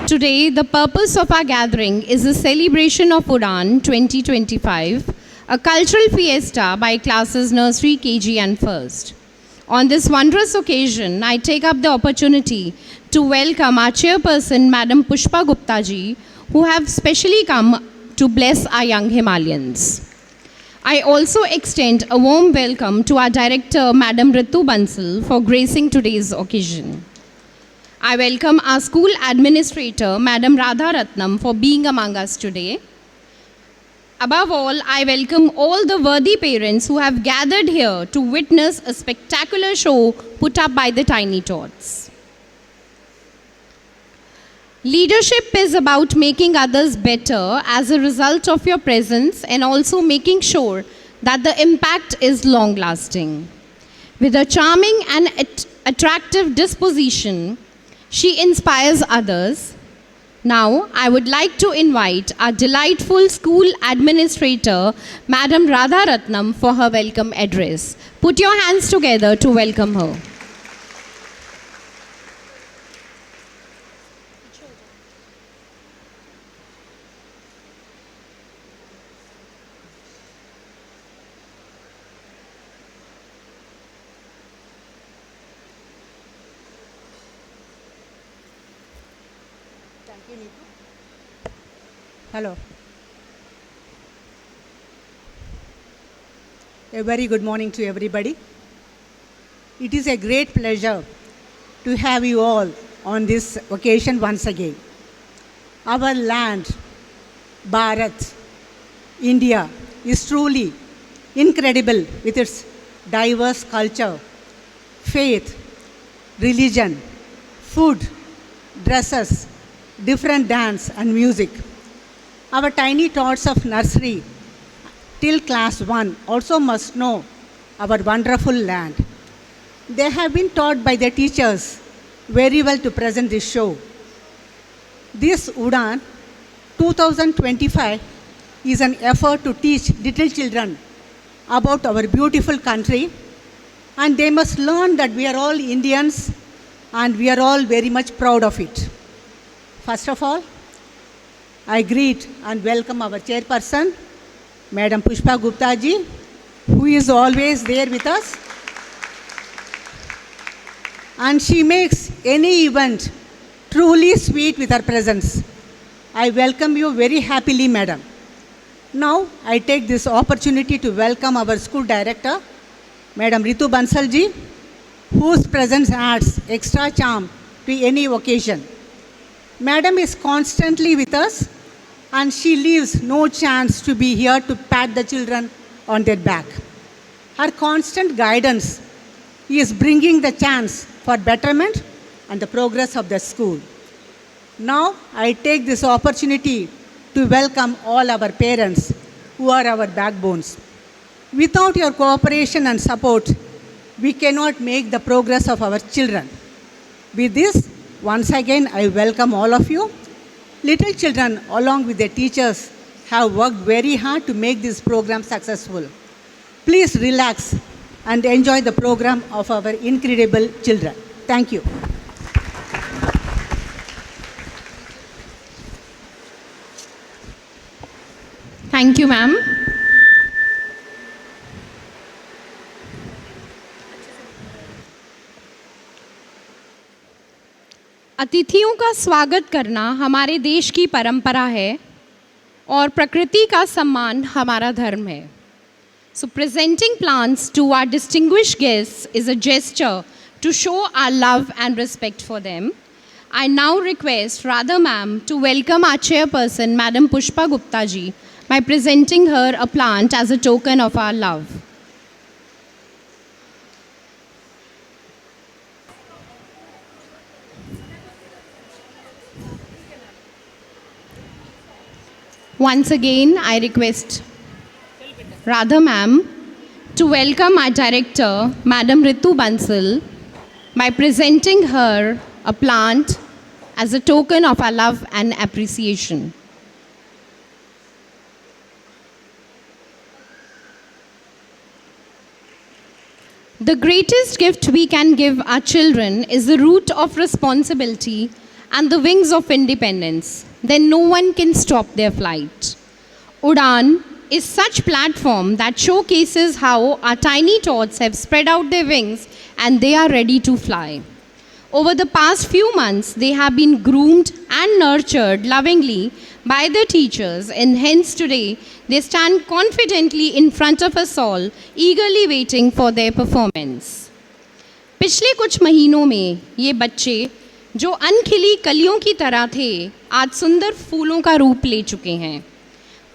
Today, the purpose of our gathering is the celebration of Udan 2025, a cultural fiesta by classes nursery, KG and first. On this wondrous occasion, I take up the opportunity to welcome our chairperson, Madam Pushpa Gupta ji, who have specially come to bless our young Himalayans. I also extend a warm welcome to our director, Madam Ritu Bansal, for gracing today's occasion. I welcome our school administrator, Madam Radha Ratnam, for being among us today. Above all, I welcome all the worthy parents who have gathered here to witness a spectacular show put up by the Tiny Tots. Leadership is about making others better as a result of your presence and also making sure that the impact is long-lasting. With a charming and attractive disposition, she inspires others. Now, I would like to invite our delightful school administrator, Madam Radha Ratnam, for her welcome address. Put your hands together to welcome her. Hello. A very good morning to everybody. It is a great pleasure to have you all on this occasion once again. Our land, Bharat, India, is truly incredible with its diverse culture, faith, religion, food, dresses, different dance and music. Our tiny tots of nursery till class 1 also must know our wonderful land. They have been taught by their teachers very well to present this show. This Udan 2025 is an effort to teach little children about our beautiful country, and they must learn that we are all Indians and we are all very much proud of it. First of all, I greet and welcome our chairperson, Madam Pushpa Gupta ji, who is always there with us. And she makes any event truly sweet with her presence. I welcome you very happily, Madam. Now, I take this opportunity to welcome our school director, Madam Ritu Bansal ji, whose presence adds extra charm to any occasion. Madam is constantly with us, and she leaves no chance to be here to pat the children on their back. Her constant guidance is bringing the chance for betterment and the progress of the school. Now, I take this opportunity to welcome all our parents who are our backbones. Without your cooperation and support, we cannot make the progress of our children. With this, once again, I welcome all of you. Little children, along with their teachers, have worked very hard to make this program successful. Please relax and enjoy the program of our incredible children. Thank you. Thank you, ma'am. अतिथियों का स्वागत करना हमारे देश की परंपरा है और प्रकृति का सम्मान हमारा धर्म है. So presenting plants to our distinguished guests is a gesture to show our love and respect for them. I now request Radha ma'am to welcome our chairperson, Madam Pushpa Gupta ji, by presenting her a plant as a token of our love. Once again, I request Radha ma'am to welcome our director, Madam Ritu Bansal, by presenting her a plant as a token of our love and appreciation. The greatest gift we can give our children is the root of responsibility and the wings of independence, then no one can stop their flight. Udan is such platform that showcases how our tiny tots have spread out their wings and they are ready to fly. Over the past few months, they have been groomed and nurtured lovingly by their teachers, and hence today they stand confidently in front of us all, eagerly waiting for their performance. पिछले कुछ महीनों में ये बच्चे जो अनखिली कलियों की तरह थे, आज सुंदर फूलों का रूप ले चुके हैं।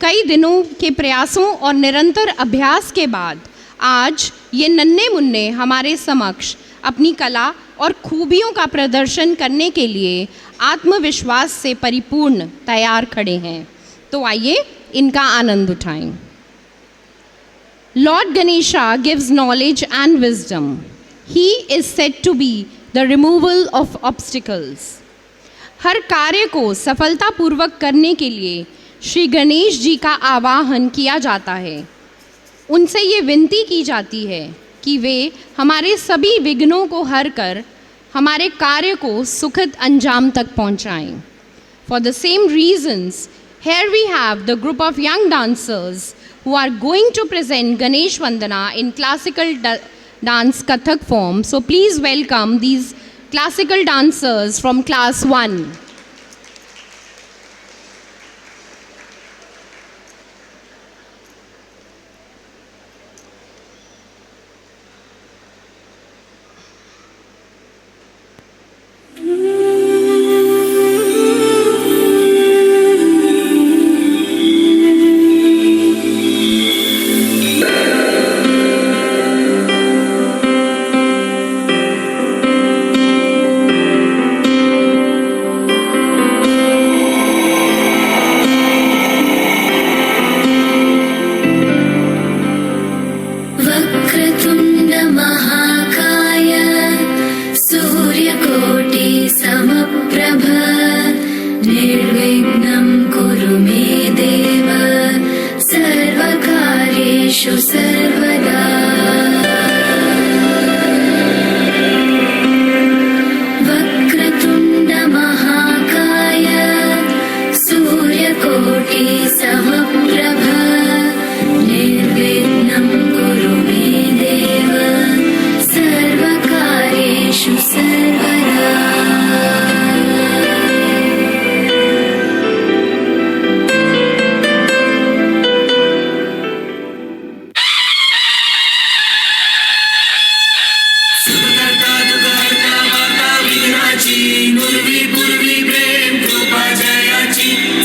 कई दिनों के प्रयासों और निरंतर अभ्यास के बाद आज ये नन्हे मुन्ने हमारे समक्ष अपनी कला और खूबियों का प्रदर्शन करने के लिए आत्मविश्वास से परिपूर्ण तैयार खड़े हैं। तो आइए इनका आनंद उठाएं। Lord Ganesha gives knowledge and wisdom. He is said to be the removal of obstacles. हर कार्य को सफलतापूर्वक करने के लिए श्री गणेश जी का आवाहन किया जाता है। उनसे ये विनती की जाती है कि वे हमारे सभी विघ्नों को हर कर हमारे कार्य को सुखद अंजाम तक पहुंचाएं। For the same reasons, here we have the group of young dancers who are going to present Ganesh Vandana in classical dance Kathak form. So please welcome these classical dancers from class 1.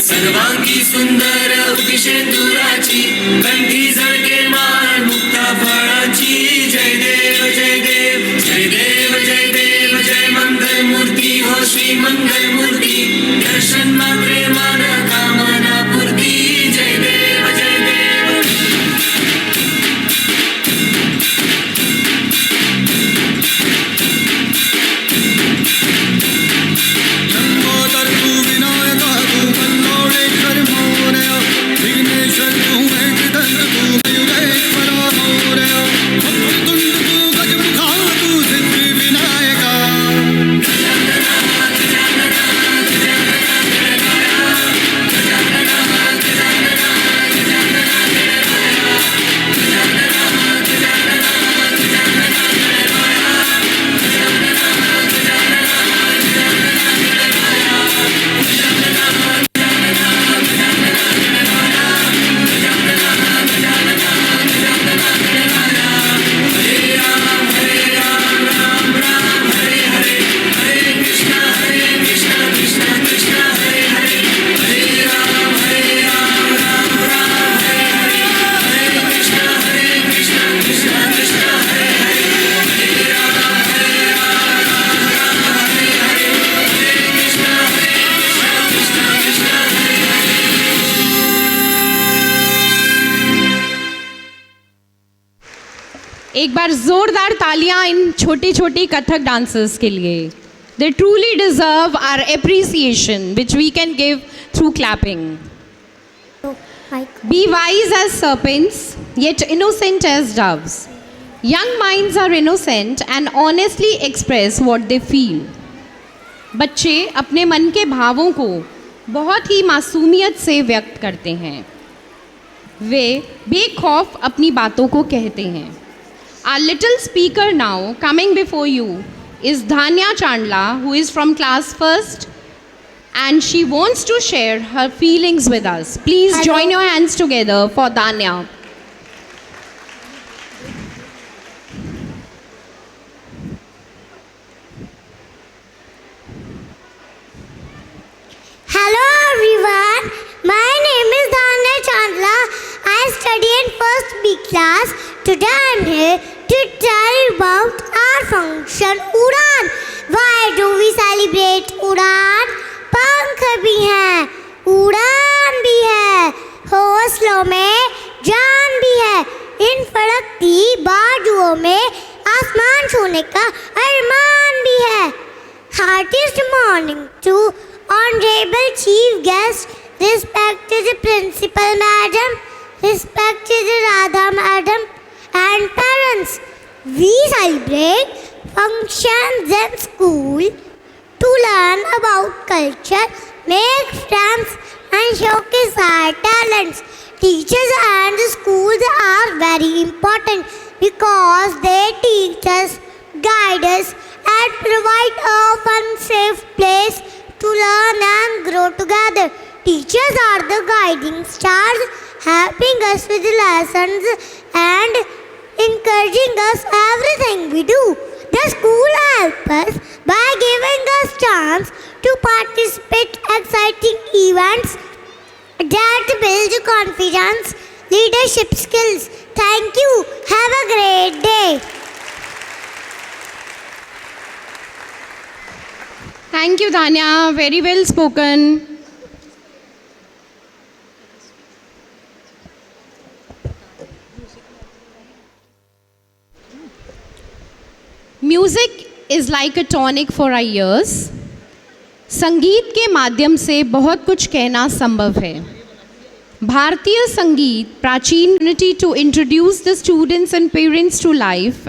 सर्वांगी सुंदर उपशेंदुराची कंठी झळके माळ मुक्ता फळाची जय देव जय देव जय देव जय देव जय मंगल मूर्ती हो श्री मंगल मूर्ती दर्शन मात्रे मान कामना पूर्ती जय देव जय देव लंबोदर तू विनायका तू मल्लोळेश्वर मोरया विघ्नेश्वर तू वेंकटधर तू मयुरेश्वर मोरया वक्रतुंड तू गजमुखा तू सिद्धि विनायका एक बार जोरदार तालियां इन छोटी छोटी कथक डांसर्स के लिए। They truly deserve our appreciation, which we can give through clapping. Be wise as serpents, yet innocent as doves. Young minds are innocent and honestly express what they feel. बच्चे अपने मन के भावों को बहुत ही मासूमियत से व्यक्त करते हैं। वे बेखौफ अपनी बातों को कहते हैं। Our little speaker now coming before you is Dhanya Chandla, who is from class first, and she wants to share her feelings with us. Please Hello. join your hands together for Dhanya. Hello everyone, my name is Dhanya Chandla. I study in first B class. Today I am here to tell you about our function Udaan. Why do we celebrate Udaan? पंख भी हैं, उड़ान भी है, हौसलों में जान भी है, इन फड़कती बाजुओं में आसमान छूने का अरमान भी है। Heartiest morning to Honorable Chief Guest, respected Principal Madam, respected Radha Madam, and parents. We celebrate functions in school to learn about culture, make friends, and showcase our talents. Teachers and schools are very important because they teach us, guide us, and provide a fun, safe place to learn and grow together. Teachers are the guiding stars, helping us with lessons and encouraging us everything we do. The school helps us by giving us chance to participate in exciting events that build confidence, leadership skills. Thank you. Have a great day. Thank you, Dhanya. Very well spoken. Music is like a tonic for our ears. संगीत के माध्यम से बहुत कुछ कहना संभव है। भारतीय संगीत प्राचीन unity to introduce the students and parents to life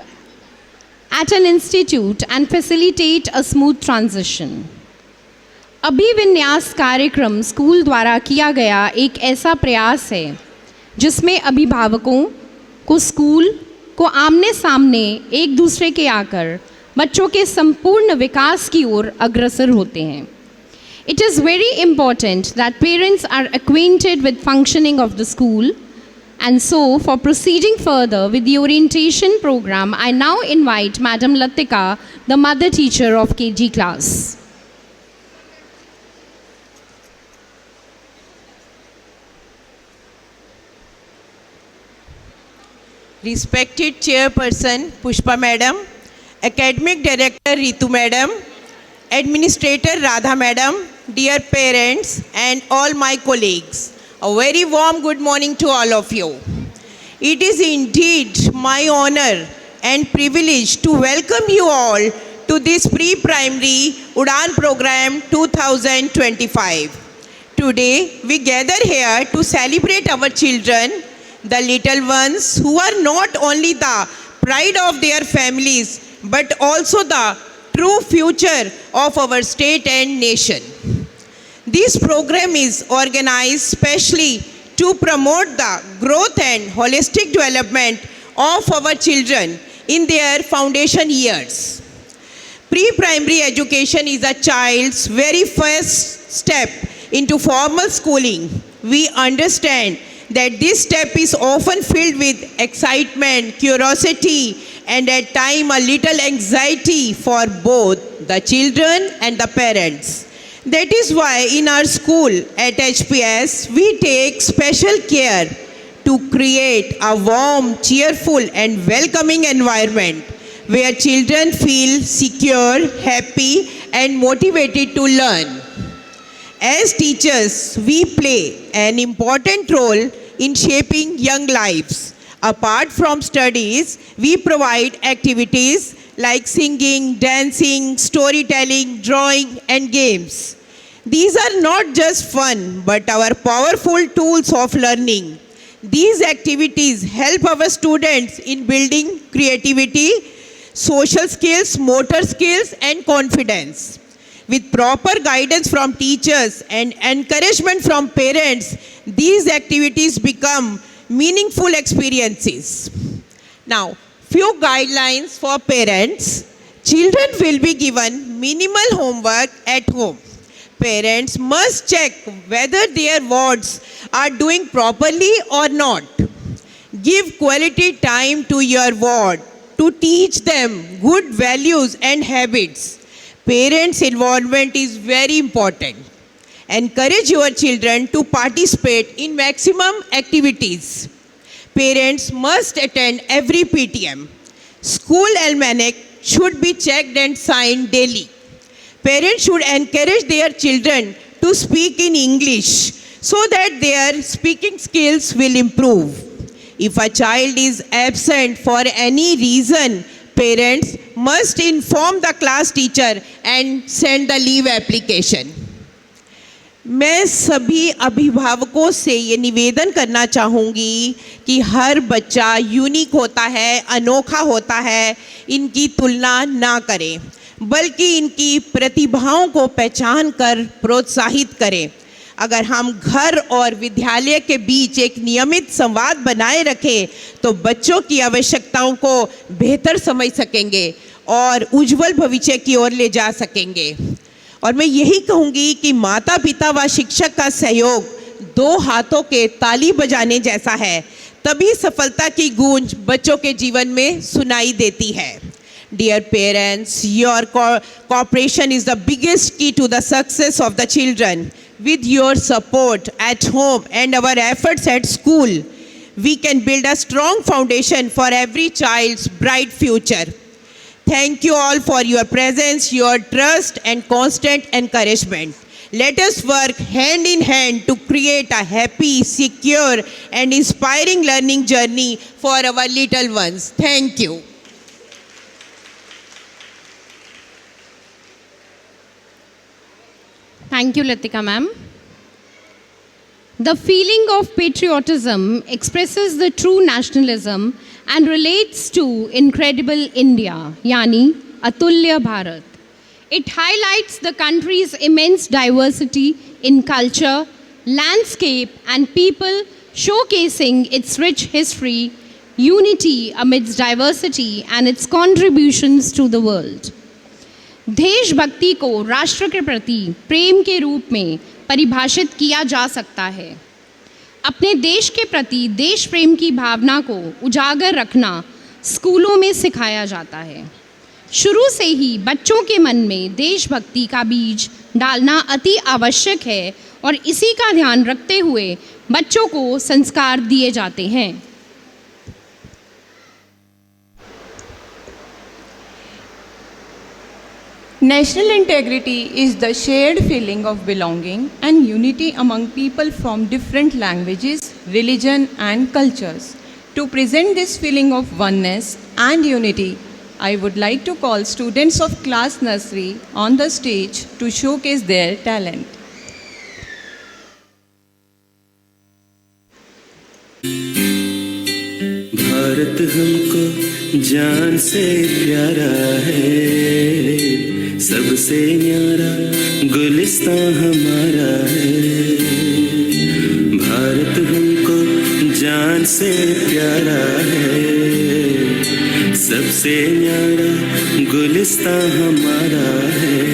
at an institute and facilitate a smooth transition. अभिविन्यास कार्यक्रम स्कूल द्वारा किया गया एक ऐसा प्रयास है जिसमें अभिभावकों को स्कूल को आमने सामने एक दूसरे के आकर बच्चों के संपूर्ण विकास की ओर अग्रसर होते हैं। It is very important that parents are acquainted with functioning of the school, and so for proceeding further with the orientation program, I now invite Madam Latika, the mother teacher of KG class. Respected Chairperson Pushpa Madam, Academic Director Ritu Madam, Administrator Radha Madam, dear parents and all my colleagues, a very warm good morning to all of you. It is indeed my honor and privilege to welcome you all to this pre-primary Udaan program 2025. Today we gather here to celebrate our children, the little ones who are not only the pride of their families but also the true future of our state and nation. This program is organized specially to promote the growth and holistic development of our children in their foundation years. Pre-primary education is a child's very first step into formal schooling. We understand that this step is often filled with excitement, curiosity, and at times a little anxiety for both the children and the parents. That is why in our school at HPS, we take special care to create a warm, cheerful, and welcoming environment where children feel secure, happy, and motivated to learn. As teachers, we play an important role in shaping young lives. Apart from studies, we provide activities like singing, dancing, storytelling, drawing, and games. These are not just fun, but our powerful tools of learning. These activities help our students in building creativity, social skills, motor skills, and confidence. With proper guidance from teachers and encouragement from parents, these activities become meaningful experiences. Now, few guidelines for parents. Children will be given minimal homework at home. Parents must check whether their wards are doing properly or not. Give quality time to your ward to teach them good values and habits. Parents' involvement is very important. Encourage your children to participate in maximum activities. Parents must attend every PTM. School almanac should be checked and signed daily. Parents should encourage their children to speak in English so that their speaking skills will improve. If a child is absent for any reason, parents must inform the class teacher and send the leave application. मैं सभी अभिभावकों से ये निवेदन करना चाहूँगी कि हर बच्चा यूनिक होता है, अनोखा होता है, इनकी तुलना ना करें, बल्कि इनकी प्रतिभाओं को पहचान कर प्रोत्साहित करें. अगर हम घर और विद्यालय के बीच एक नियमित संवाद बनाए रखें तो बच्चों की आवश्यकताओं को बेहतर समझ सकेंगे और उज्जवल भविष्य की ओर ले जा सकेंगे. और मैं यही कहूँगी कि माता पिता व शिक्षक का सहयोग दो हाथों के ताली बजाने जैसा है, तभी सफलता की गूंज बच्चों के जीवन में सुनाई देती है. Dear parents, your cooperation is the biggest key to the success of the children. With your support at home and our efforts at school, we can build a strong foundation for every child's bright future. Thank you all for your presence, your trust and constant encouragement. Let us work hand in hand to create a happy, secure and inspiring learning journey for our little ones. Thank you. Thank you, Latika ma'am. The feeling of patriotism expresses the true nationalism and relates to incredible India, yani Atulya Bharat. It highlights the country's immense diversity in culture, landscape and people, showcasing its rich history, unity amidst diversity and its contributions to the world. देशभक्ति को राष्ट्र के प्रति प्रेम के रूप में परिभाषित किया जा सकता है. अपने देश के प्रति देश प्रेम की भावना को उजागर रखना स्कूलों में सिखाया जाता है. शुरू से ही बच्चों के मन में देशभक्ति का बीज डालना अति आवश्यक है और इसी का ध्यान रखते हुए बच्चों को संस्कार दिए जाते हैं. National integrity is the shared feeling of belonging and unity among people from different languages, religion and cultures. To present this feeling of oneness and unity, I would like to call students of class nursery on the stage to showcase their talent. Bharat हमको जान से प्यारा है, सबसे न्यारा गुलिस्तां हमारा है. भारत हमको जान से प्यारा है, सबसे न्यारा गुलिस्तां हमारा है.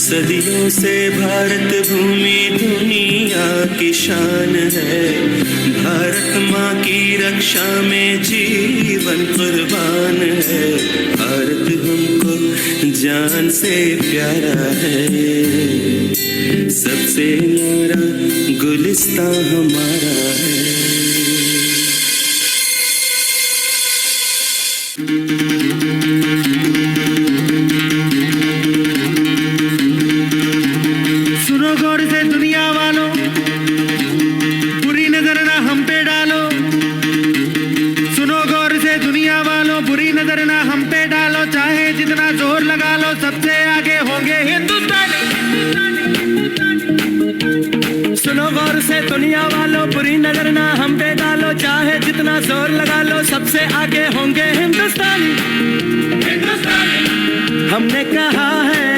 सदियों से भारत भूमि दुनिया की शान है. भारत माँ की रक्षा में जीवन कुर्बान है. भारत हमको जान से प्यारा है, सबसे न्यारा गुलिस्तां हमारा है. सुनो गौर से दुनिया वालों, बुरी नजर ना हम पे डालो. सुनो गौर से दुनिया वालों, बुरी नजर ना हम पे डालो. चाहे जितना जोर लगा लो, सबसे आगे होंगे हिंदुस्तानी. सुनो गौर से दुनिया वालों, बुरी नजर ना हम पे डालो. चाहे जितना जोर लगा लो, सबसे आगे होंगे हिंदुस्तानी. हमने कहा है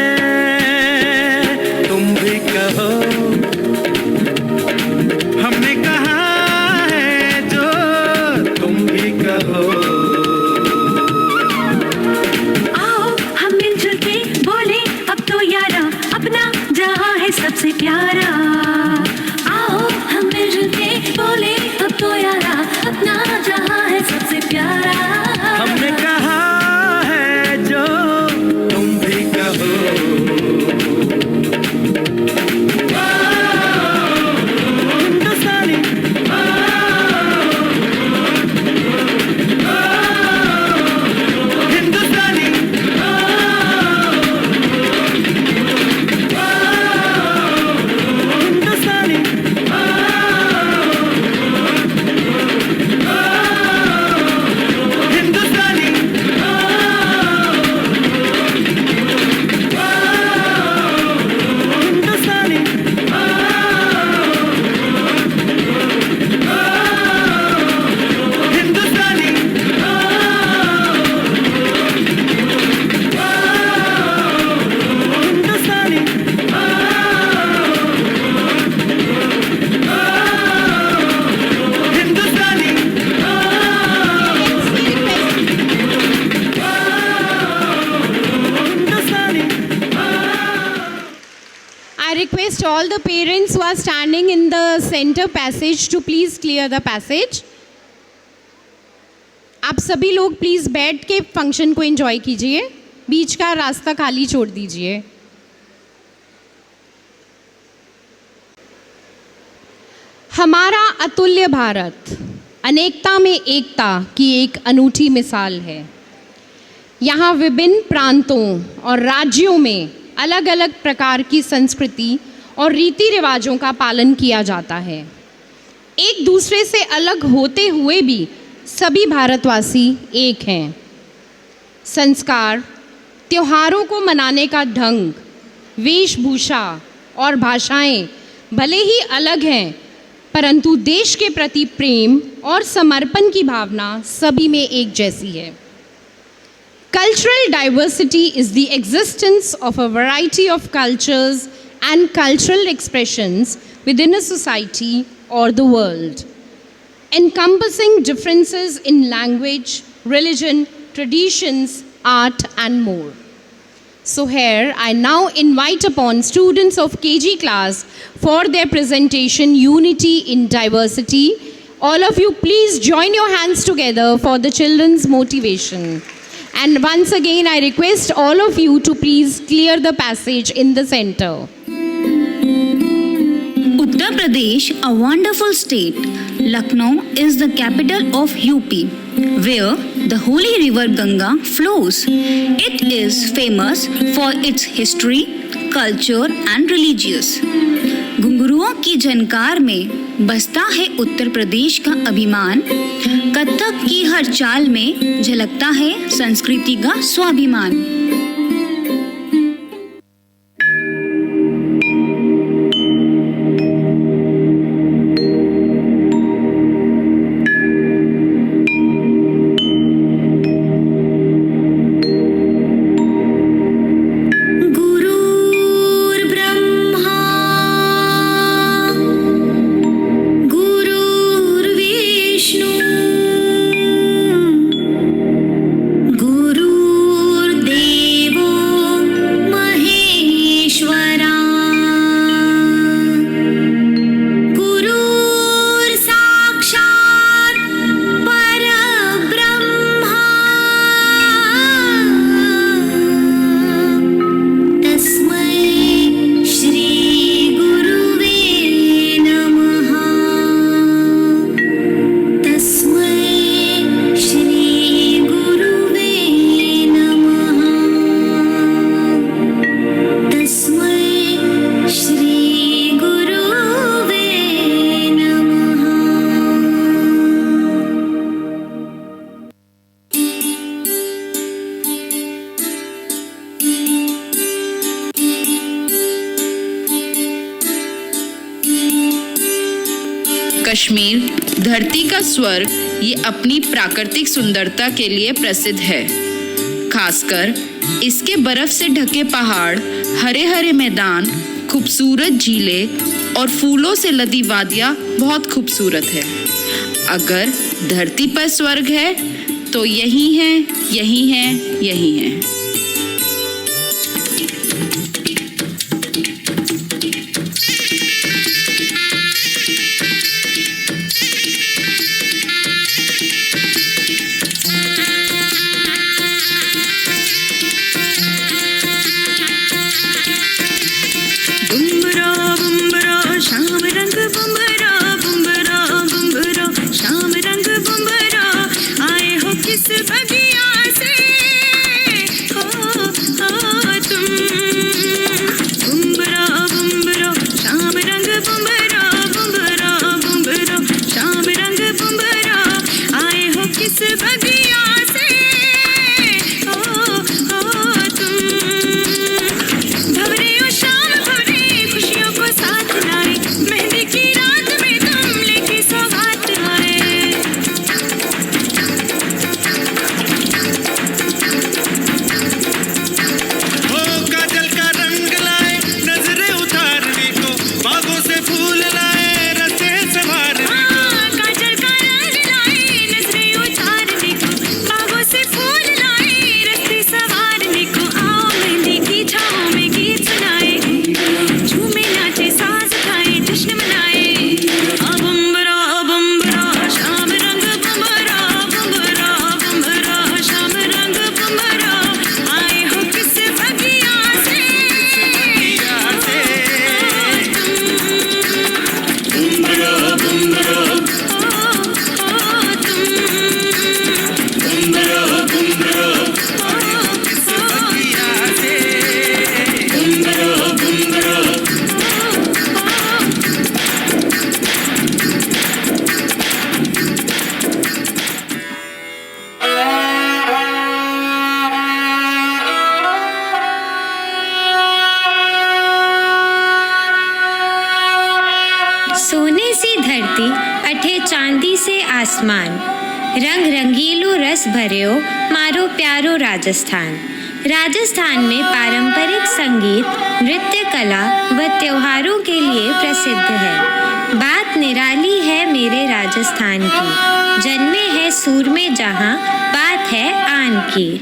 request all the parents who are standing in the center passage to please clear the passage. आप सभी लोग प्लीज बैठ के फंक्शन को एंजॉय कीजिए, बीच का रास्ता खाली छोड़ दीजिए। हमारा अतुल्य भारत अनेकता में एकता की एक अनूठी मिसाल है। यहाँ विभिन्न प्रांतों और राज्यों में अलग अलग प्रकार की संस्कृति और रीति रिवाजों का पालन किया जाता है। एक दूसरे से अलग होते हुए भी सभी भारतवासी एक हैं। संस्कार, त्योहारों को मनाने का ढंग, वेशभूषा और भाषाएं भले ही अलग हैं, परंतु देश के प्रति प्रेम और समर्पण की भावना सभी में एक जैसी है। Cultural diversity is the existence of a variety of cultures and cultural expressions within a society or the world, encompassing differences in language, religion, traditions, art, and more. So here I now invite upon students of KG class for their presentation, Unity in Diversity. All of you please join your hands together for the children's motivation. And once again I request all of you to please clear the passage in the center. Uttar Pradesh, a wonderful state. Lucknow is the capital of UP, where the holy river Ganga flows. It is famous for its history, culture and religious. घुंघरुओं की झनकार में बसता है उत्तर प्रदेश का अभिमान। कथक की हर चाल में झलकता है संस्कृति का स्वाभिमान। कश्मीर धरती का स्वर्ग, ये अपनी प्राकृतिक सुंदरता के लिए प्रसिद्ध है। खासकर इसके बर्फ से ढके पहाड़, हरे हरे मैदान, खूबसूरत झीलें और फूलों से लदी वादियाँ बहुत खूबसूरत है। अगर धरती पर स्वर्ग है तो यही है, यही है, यही है। बगिया से हो आसमान, रंग रंगीलो रस भरियो मारो प्यारो राजस्थान। राजस्थान में पारंपरिक संगीत, नृत्य कला व त्योहारों के लिए प्रसिद्ध है। बात निराली है मेरे राजस्थान की, जन्मे है सूर में जहाँ बात है आन की।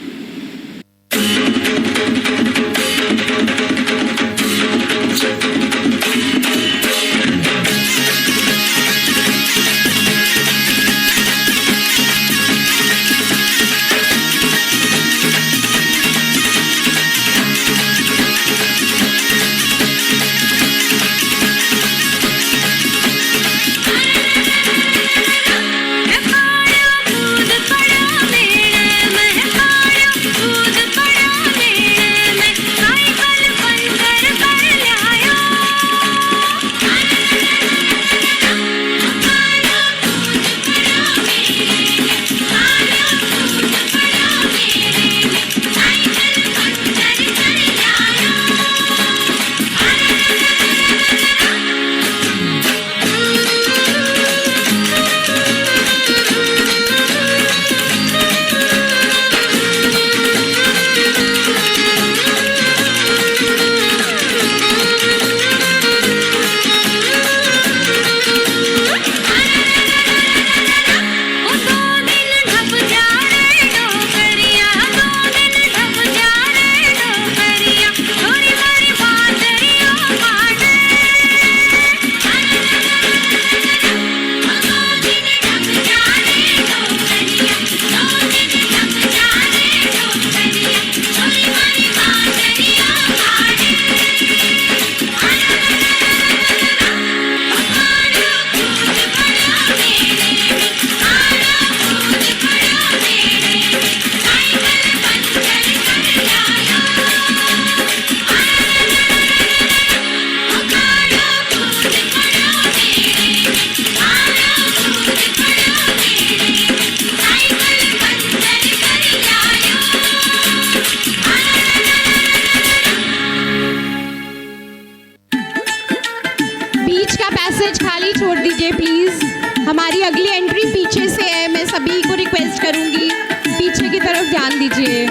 हमारी अगली एंट्री पीछे से है। मैं सभी को रिक्वेस्ट करूंगी पीछे की तरफ ध्यान दीजिए।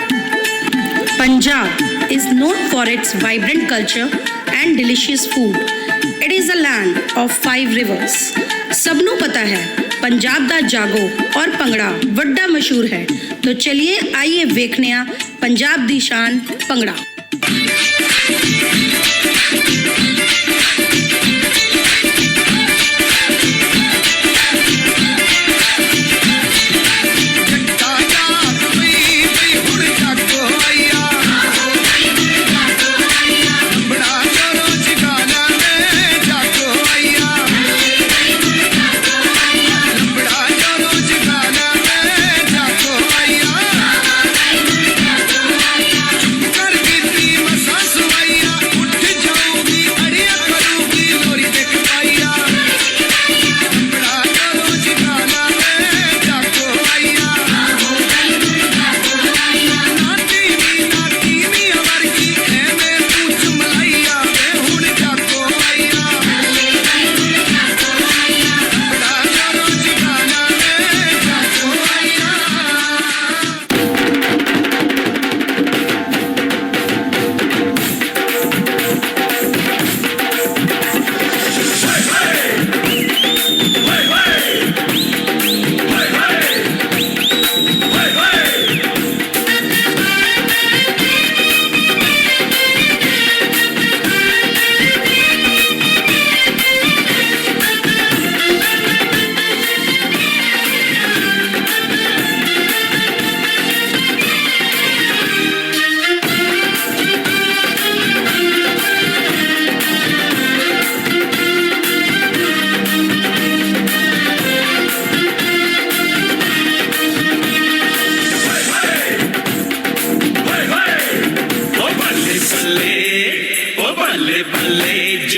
Punjab is known for its vibrant culture and delicious food. It is a land of 5 rivers. सबनों पता है पंजाब दा जागो और पंगड़ा वड्डा मशहूर है। तो चलिए आइए वेखने आ पंजाब दी शान पंगड़ा।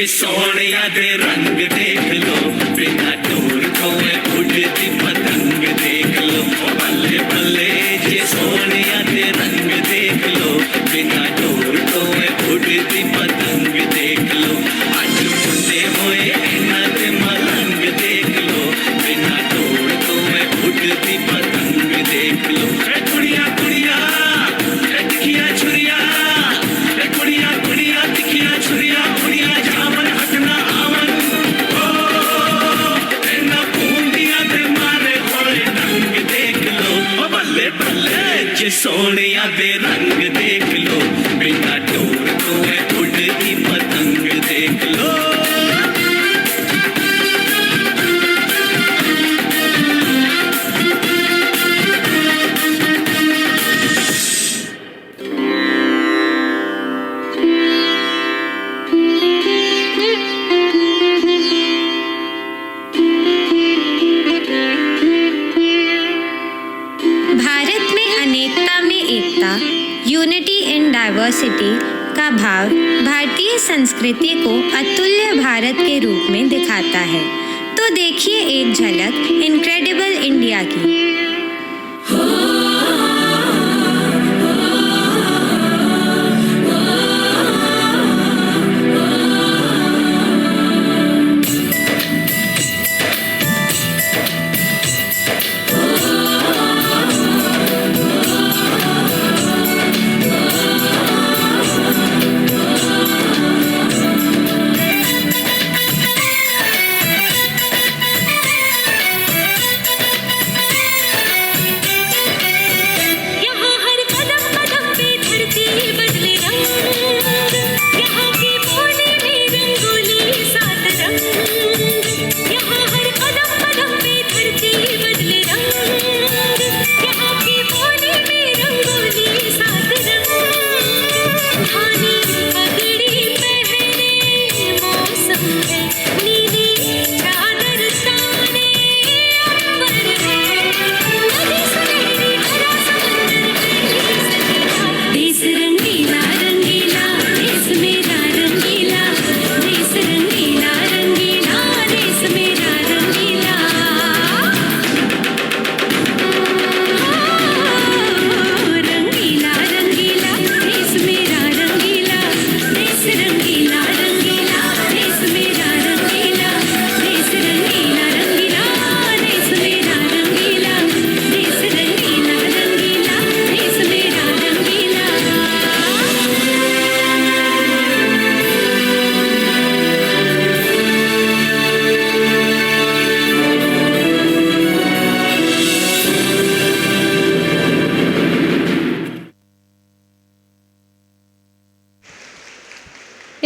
सोनिया दे रंग देख लो, बिना टूर को उड़ती पतंग देख लो। बल्ले बल्ले जे सोनिया दे रंग देख लो, बिना टूर को उड़ती पतंग देख लो। अज मुंडे होए इन्हां दे मलंग देख लो, बिना टूर को देख लो, बेटा डोर तो है उड़ती पतंग देख लो। भारत में अनेकता में एकता, यूनिटी इन डाइवर्सिटी का भाव भारतीय संस्कृति को अतुल्य भारत के रूप में दिखाता है। तो देखिए एक झलक इनक्रेडिबल इंडिया की।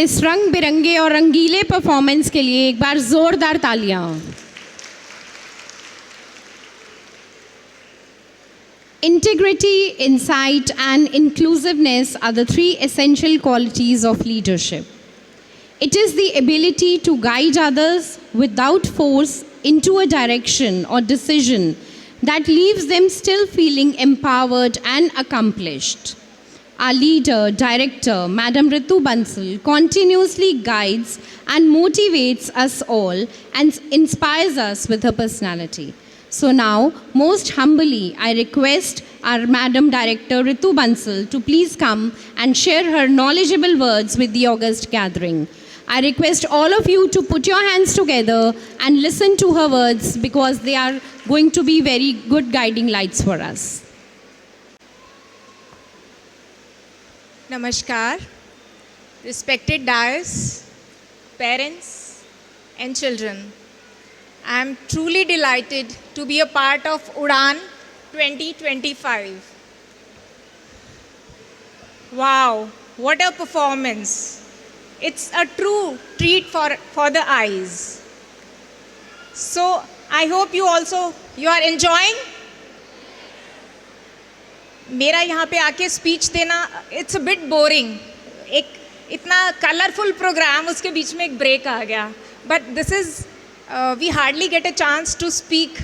इस रंग बिरंगे और रंगीले परफॉर्मेंस के लिए एक बार जोरदार तालियां। Integrity, insight, and inclusiveness are the three essential qualities of leadership. It is the ability to guide others without force into a direction or decision that leaves them still feeling empowered and accomplished. Our leader, director, Madam Ritu Bansal, continuously guides and motivates us all and inspires us with her personality. So now, most humbly, I request our Madam Director Ritu Bansal to please come and share her knowledgeable words with the august gathering. I request all of you to put your hands together and listen to her words because they are going to be very good guiding lights for us. Namaskar, respected dais, parents and children. I am truly delighted to be a part of UDAN 2025. Wow, what a performance. It's a true treat for the eyes. So I hope you are enjoying. मेरा यहाँ पे आके speech देना it's a bit boring, एक इतना colourful programme उसके बीच में एक ब्रेक आ गया, but this is we hardly get a chance to speak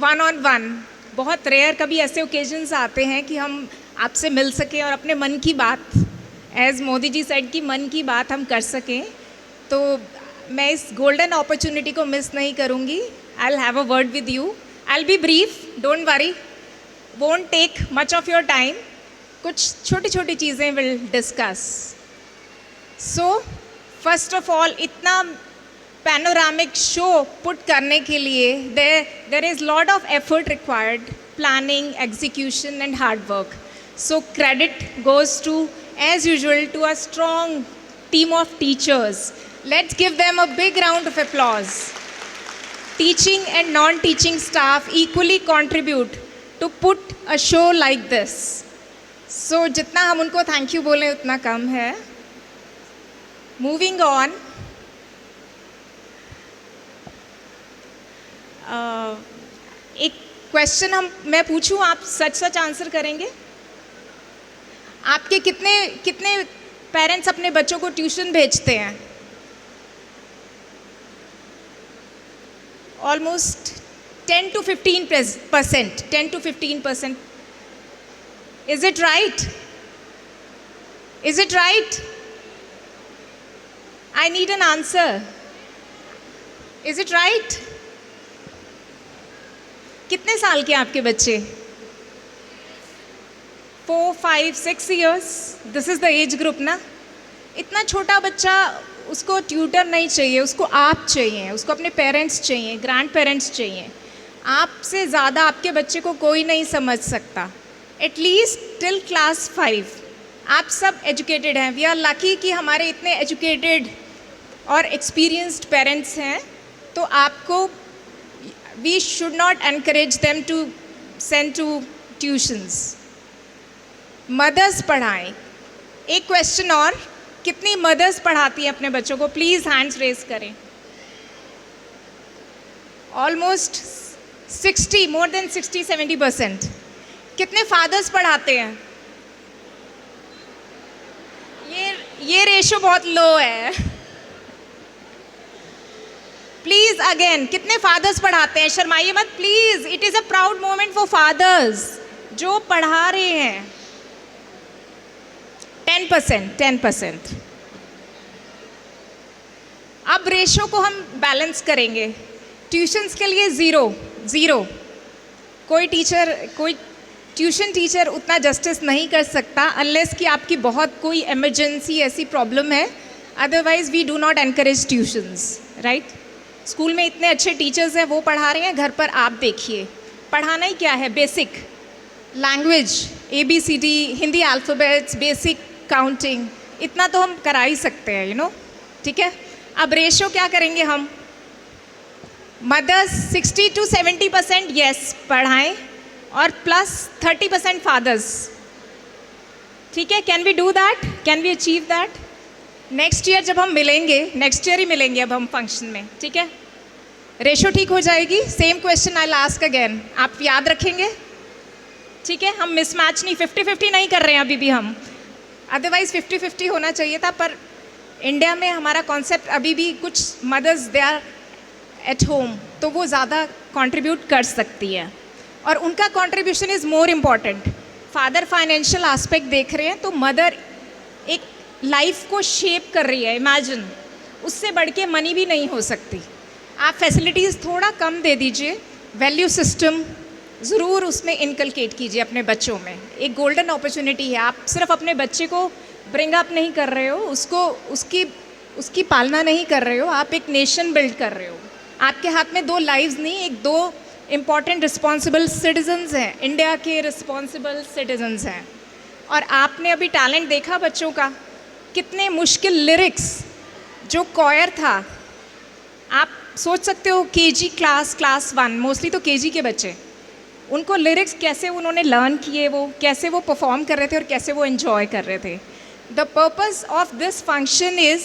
one on one. बहुत रेयर कभी ऐसे ओकेजन्स आते हैं कि हम आपसे मिल सकें और अपने मन की बात, एज मोदी जी सेड की मन की बात हम कर सकें. तो मैं इस गोल्डन अपॉर्चुनिटी को मिस नहीं करूँगी. I will have a word with you. I will be brief, don't worry, won't take much of your time. कुछ छोटी छोटी चीज़ें will discuss. So first of all, इतना panoramic show put करने के लिए there is lot of effort required, planning, execution and hard work. So credit goes to, as usual, to a strong team of teachers. Let's give them a big round of applause. Teaching and non-teaching staff equally contribute to put a show like this. सो जितना हम उनको thank you बोलें उतना कम है. Moving on. एक question मैं पूछूं, आप सच सच आंसर करेंगे? आपके कितने पेरेंट्स अपने बच्चों को ट्यूशन भेजते हैं? Almost 10 to 15%. 10 to 15%. Is it right? Is it right? I need an answer. Is it right? कितने साल के आपके बच्चे? 4, 5, 6 years. This is the age group ना. इतना छोटा बच्चा, उसको ट्यूटर नहीं चाहिए, उसको आप चाहिए, उसको अपने पेरेंट्स चाहिए, ग्रैंड पेरेंट्स चाहिए. आपसे ज़्यादा आपके बच्चे को कोई नहीं समझ सकता. एटलीस्ट टिल क्लास 5 आप सब एजुकेटेड हैं. वी आर लकी कि हमारे इतने एजुकेटेड और एक्सपीरियंस्ड पेरेंट्स हैं. तो आपको we should not encourage them to send to tuitions. Mothers पढ़ाएं. एक क्वेश्चन और, कितनी मदर्स पढ़ाती हैं अपने बच्चों को? प्लीज़ हैंड्स रेज करें. Almost 60, more than 60-70%. कितने फादर्स पढ़ाते हैं? ये रेशो बहुत लो है. प्लीज अगेन, कितने फादर्स पढ़ाते हैं? शर्माइए मत please. It is a proud moment for fathers जो पढ़ा रहे हैं. 10%. अब रेशो को हम बैलेंस करेंगे. ट्यूशन्स के लिए 0. कोई ट्यूशन टीचर उतना जस्टिस नहीं कर सकता अनलेस कि आपकी बहुत कोई इमरजेंसी ऐसी प्रॉब्लम है. Otherwise we do not encourage tuitions, right? School में इतने अच्छे टीचर्स हैं, वो पढ़ा रहे हैं. घर पर आप देखिए, पढ़ाना ही क्या है? Basic language, ABCD, Hindi alphabets, basic counting, इतना तो हम करा ही सकते हैं, यू नो. ठीक है. अब रेशो क्या करेंगे हम? मदर्स 60 to 70% यस पढ़ाएं और प्लस 30% फादर्स. ठीक है. Can we do that? Can we achieve that? Next year जब हम मिलेंगे, नेक्स्ट ईयर ही मिलेंगे अब हम फंक्शन में. ठीक है. रेशो ठीक हो जाएगी. Same question I ask again. आप याद रखेंगे? ठीक है. हम मिसमैच नहीं, 50-50 नहीं कर रहे हैं अभी भी हम. अदरवाइज 50-50 होना चाहिए था. पर इंडिया में हमारा कॉन्सेप्ट अभी भी कुछ mothers they are at home, तो वो ज़्यादा कंट्रीब्यूट कर सकती है और उनका contribution is more important. Father financial aspect देख रहे हैं तो मदर एक लाइफ को शेप कर रही है. इमेजिन, उससे बढ़ के मनी भी नहीं हो सकती. आप फैसिलिटीज़ थोड़ा कम दे दीजिए. वैल्यू सिस्टम ज़रूर उसमें इनकलकेट कीजिए अपने बच्चों में. एक गोल्डन अपॉर्चुनिटी है. आप सिर्फ अपने बच्चे को ब्रिंग अप नहीं कर रहे हो, उसकी पालना नहीं कर रहे हो, आप एक नेशन बिल्ड कर रहे हो. आपके हाथ में 2 लाइव्स नहीं, 2 इम्पॉर्टेंट रिस्पॉन्सिबल सिटीजन्स हैं. इंडिया के रिस्पॉन्सिबल सिटीजन्स हैं. और आपने अभी टैलेंट देखा बच्चों का. कितने मुश्किल लिरिक्स, जो कॉयर था, आप सोच सकते हो KG क्लास 1, मोस्टली तो KG के बच्चे, उनको लिरिक्स कैसे उन्होंने लर्न किए, वो कैसे वो परफॉर्म कर रहे थे और कैसे वो एंजॉय कर रहे थे. The purpose of this function is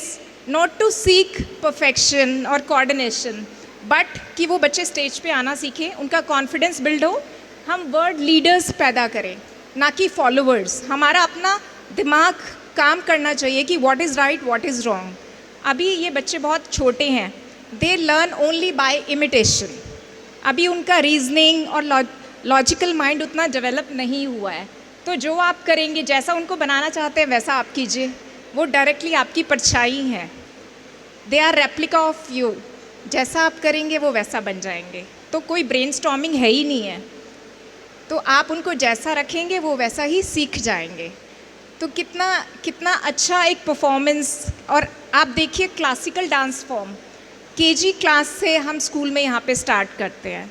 not to seek perfection और कोऑर्डिनेशन, बट कि वो बच्चे स्टेज पे आना सीखें, उनका कॉन्फिडेंस बिल्ड हो. हम वर्ड लीडर्स पैदा करें, ना कि फॉलोअर्स. हमारा अपना दिमाग काम करना चाहिए कि what is right, what is wrong. अभी ये बच्चे बहुत छोटे हैं. They learn only by imitation. अभी उनका रीजनिंग और लॉजिकल माइंड उतना डेवलप नहीं हुआ है. तो जो आप करेंगे, जैसा उनको बनाना चाहते हैं वैसा आप कीजिए. वो डायरेक्टली आपकी परछाई हैं. They are replica of you. जैसा आप करेंगे वो वैसा बन जाएंगे. तो कोई ब्रेनस्टॉर्मिंग है ही नहीं है. तो आप उनको जैसा रखेंगे वो वैसा ही सीख जाएंगे. तो कितना अच्छा एक परफॉर्मेंस. और आप देखिए classical dance form KG class से हम स्कूल में यहाँ पे स्टार्ट करते हैं.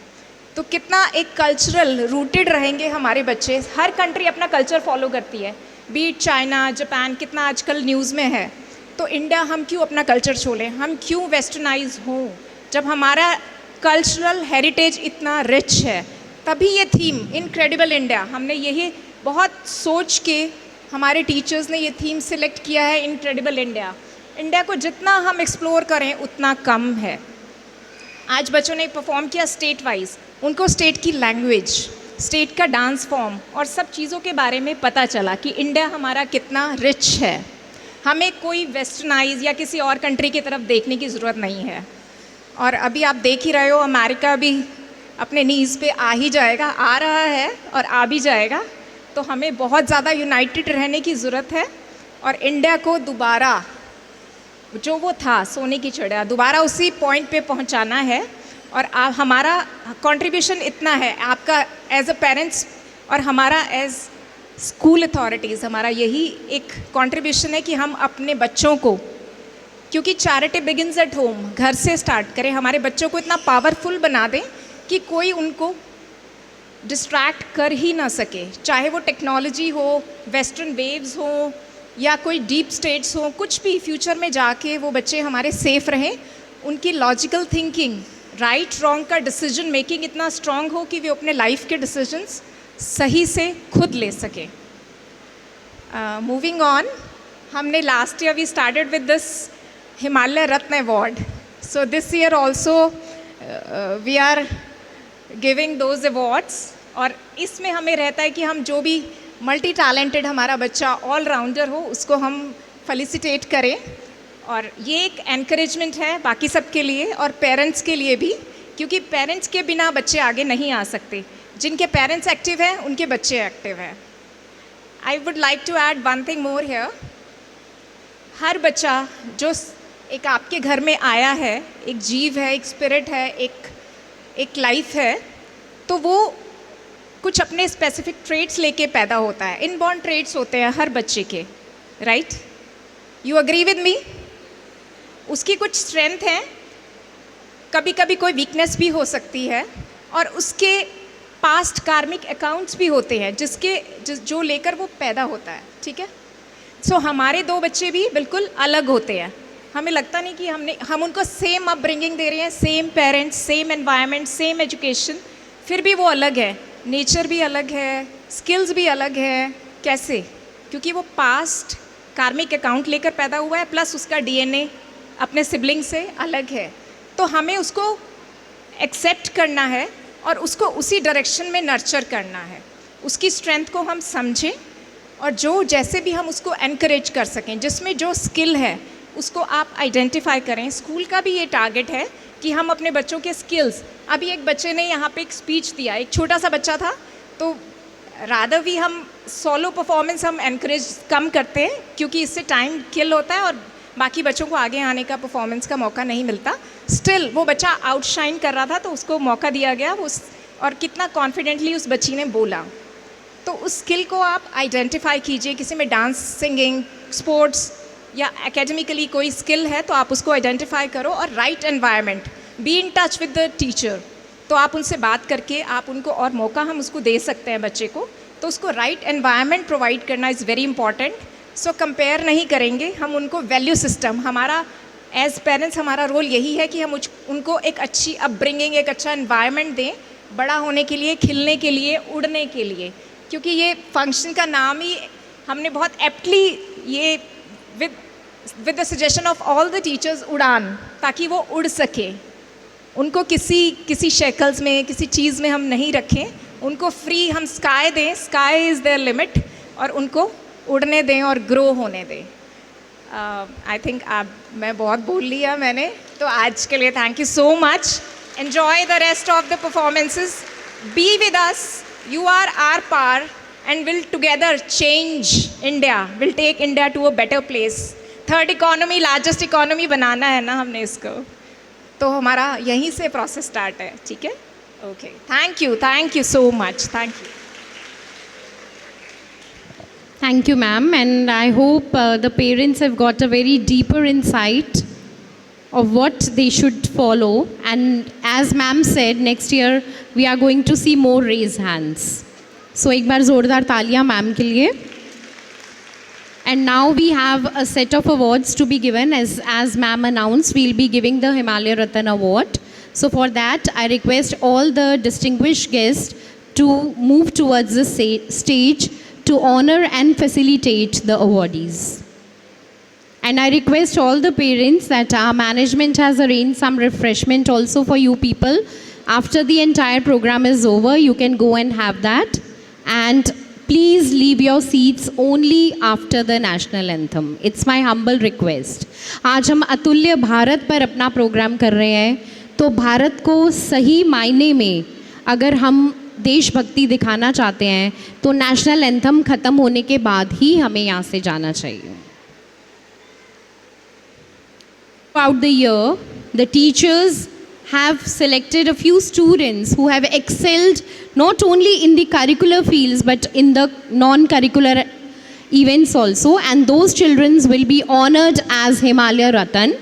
तो कितना एक कल्चरल रूटेड रहेंगे हमारे बच्चे. हर कंट्री अपना कल्चर फॉलो करती है, बीट चाइना, जापान, कितना आजकल न्यूज़ में है. तो इंडिया, हम क्यों अपना कल्चर छोड़ें? हम क्यों वेस्टर्नाइज हों जब हमारा कल्चरल हेरिटेज इतना रिच है? तभी ये थीम इनक्रेडिबल इंडिया, हमने यही बहुत सोच के हमारे टीचर्स ने ये थीम सिलेक्ट किया है, इनक्रेडिबल इंडिया। इंडिया को जितना हम एक्सप्लोर करें उतना कम है। आज बच्चों ने परफॉर्म किया स्टेट वाइज, उनको स्टेट की लैंग्वेज, स्टेट का डांस फॉर्म और सब चीज़ों के बारे में पता चला कि इंडिया हमारा कितना रिच है। हमें कोई वेस्टर्नाइज या किसी और कंट्री की तरफ देखने की ज़रूरत नहीं है। और अभी आप देख ही रहे हो, अमेरिका भी अपने नीज़ पे आ ही जाएगा, आ रहा है और आ भी जाएगा। तो हमें बहुत ज़्यादा यूनाइटेड रहने की ज़रूरत है और इंडिया को दोबारा जो वो था सोने की चिड़िया, दोबारा उसी पॉइंट पे पहुंचाना है। और हमारा कंट्रीब्यूशन इतना है, आपका एज अ पेरेंट्स और हमारा एज स्कूल अथॉरिटीज़, हमारा यही एक कंट्रीब्यूशन है कि हम अपने बच्चों को, क्योंकि चैरिटी बिगिंस एट होम, घर से स्टार्ट करें, हमारे बच्चों को इतना पावरफुल बना दें कि कोई उनको डिस्ट्रैक्ट कर ही ना सके, चाहे वो टेक्नोलॉजी हो, वेस्टर्न वेव्स हो या कोई डीप स्टेट्स हो, कुछ भी। फ्यूचर में जाके वो बच्चे हमारे सेफ रहें, उनकी लॉजिकल थिंकिंग, राइट रॉन्ग का डिसीजन मेकिंग इतना स्ट्रांग हो कि वे अपने लाइफ के डिसीजंस सही से खुद ले सकें। मूविंग ऑन, हमने last year we started with this Himalaya Ratna award, so this year also we are giving those awards. और इसमें हमें रहता है कि हम जो भी मल्टी टैलेंटेड हमारा बच्चा ऑलराउंडर हो उसको हम फेलिसिटेट करें। और ये एक एनकरेजमेंट है बाकी सब के लिए और पेरेंट्स के लिए भी, क्योंकि पेरेंट्स के बिना बच्चे आगे नहीं आ सकते। जिनके पेरेंट्स एक्टिव हैं उनके बच्चे एक्टिव हैं। I would like to add one thing more here. हर बच्चा जो एक आपके घर में आया है, एक जीव है, एक स्पिरिट है, एक लाइफ है, तो वो कुछ अपने स्पेसिफिक ट्रेट्स लेके पैदा होता है। इनबॉर्न ट्रेट्स होते हैं हर बच्चे के, right? You agree with me? उसकी कुछ स्ट्रेंथ है, कभी कभी कोई वीकनेस भी हो सकती है, और उसके पास्ट कार्मिक अकाउंट्स भी होते हैं जो लेकर वो पैदा होता है, ठीक है? सो हमारे दो बच्चे भी बिल्कुल अलग होते हैं। हमें लगता नहीं कि हम उनको सेम अपब्रिंगिंग दे रहे हैं, same parents, same environment, same education, फिर भी वो अलग है। नेचर भी अलग है, स्किल्स भी अलग है। कैसे? क्योंकि वो पास्ट कार्मिक अकाउंट लेकर पैदा हुआ है, प्लस उसका डीएनए अपने सिबलिंग से अलग है। तो हमें उसको एक्सेप्ट करना है और उसको उसी डायरेक्शन में नर्चर करना है। उसकी स्ट्रेंथ को हम समझें और जो जैसे भी हम उसको एनकरेज कर सकें, जिसमें जो स्किल है उसको आप आइडेंटिफाई करें। स्कूल का भी ये टारगेट है कि हम अपने बच्चों के स्किल्स, अभी एक बच्चे ने यहाँ पे एक स्पीच दिया, एक छोटा सा बच्चा था, तो रादर भी हम सोलो परफॉर्मेंस हम एनकरेज कम करते हैं क्योंकि इससे टाइम किल होता है और बाकी बच्चों को आगे आने का, परफॉर्मेंस का मौका नहीं मिलता। स्टिल वो बच्चा आउटशाइन कर रहा था तो उसको मौका दिया गया, और कितना कॉन्फिडेंटली उस बच्ची ने बोला। तो उस स्किल को आप आइडेंटिफाई कीजिए। किसी में डांस, सिंगिंग, स्पोर्ट्स या एकेडमिकली कोई स्किल है तो आप उसको आइडेंटिफाई करो, और right environment, be in touch with the teacher. तो आप उनसे बात करके आप उनको और मौका हम उसको दे सकते हैं बच्चे को, तो उसको राइट एनवायरनमेंट प्रोवाइड करना is very important. So compare नहीं करेंगे हम उनको। वैल्यू सिस्टम, हमारा एज पेरेंट्स हमारा रोल यही है कि हम उनको एक अच्छी अपब्रिंगिंग, एक अच्छा एनवायरनमेंट दें बड़ा होने के लिए, खिलने के लिए, उड़ने के लिए। क्योंकि ये फंक्शन का नाम ही हमने बहुत एप्टली ये with the suggestion of all the teachers, उड़ान, ताकि वो उड़ सके। उनको किसी शेकल्स में, किसी चीज़ में हम नहीं रखें, उनको फ्री हम स्काई दें, स्काई इज़ देयर लिमिट, और उनको उड़ने दें और ग्रो होने दें। आई थिंक मैं बहुत बोल लिया मैंने, तो आज के लिए thank you so much. Enjoy the rest of the performances, be with us, you are our power, and will together change India, will take India to a better place. Third economy, largest economy बनाना है ना हमने इसको, तो हमारा यहीं से process start है, ठीक है? Okay, thank you so much, thank you. Thank you, ma'am, and I hope the parents have got a very deeper insight of what they should follow. And as ma'am said, next year we are going to see more raised hands. So एक बार जोरदार तालियां ma'am के लिए. And now we have a set of awards to be given. As ma'am announced, we'll be giving the Himalaya Ratan Award. So for that, I request all the distinguished guests to move towards the stage to honor and facilitate the awardees. And I request all the parents that our management has arranged some refreshment also for you people. After the entire program is over, you can go and have that. And please leave your seats only after the national anthem. It's my humble request. आज हम अतुल्य भारत पर अपना programme कर रहे हैं, तो भारत को सही मायने में अगर हम देशभक्ति दिखाना चाहते हैं तो नेशनल एंथम ख़त्म होने के बाद ही हमें यहाँ से जाना चाहिए. Throughout the year, the teachers have selected a few students who have excelled not only in the curricular fields but in the non-curricular events also, and those children will be honored as Himalaya Ratan.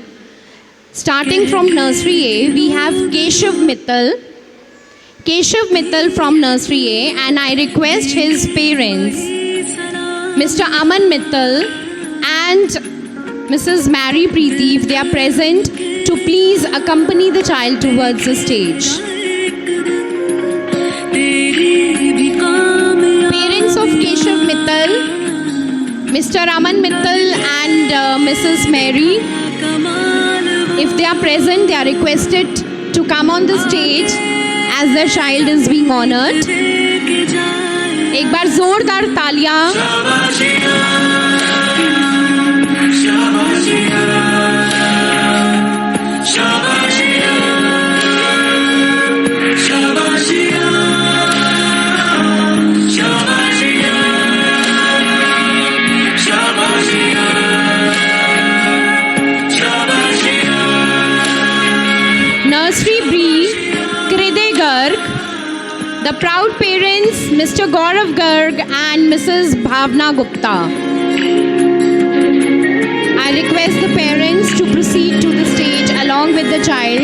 Starting from nursery A, we have Keshav Mittal from nursery A, and I request his parents, Mr. Aman Mittal and Mrs. Mary Preeti, if they are present, to please accompany the child towards the stage. Parents of Keshav Mittal, Mr. Aman Mittal and Mrs. Mary, if they are present, they are requested to come on the stage as their child is being honored. एक बार जोरदार तालियां. Nursery B, Kriday Garg, the proud parents Mr. Gaurav Garg and Mrs. Bhavna Gupta. I request the parents to proceed to the stage along with the child.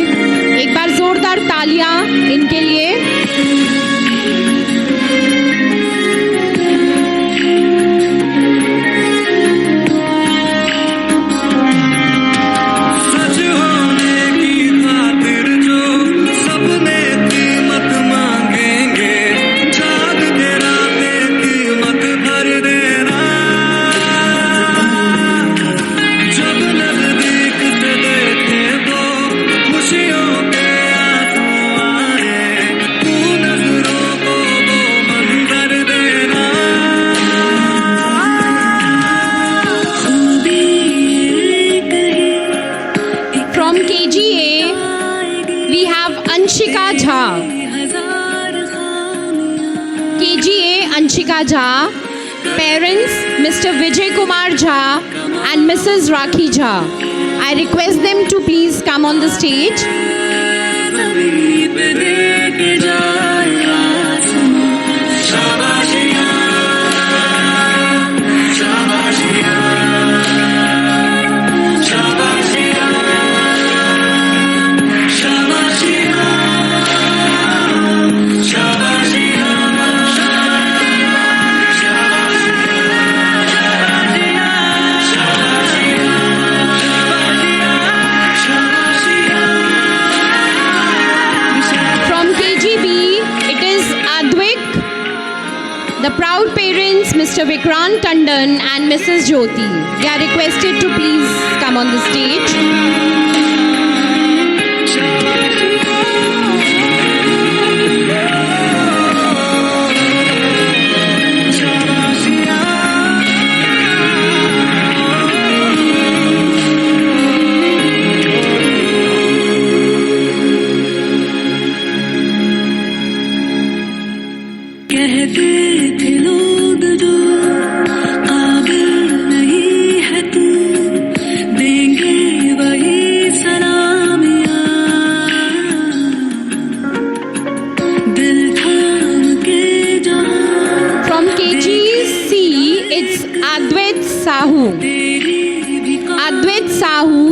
एक बार जोरदार तालियां इनके लिए. Anshika Jha, parents Mr. Vijay Kumar Jha and Mrs. Rakhi Jha. I request them to please come on the stage. The proud parents Mr. Vikrant Tandon and Mrs. Jyoti. They are requested to please come on the stage.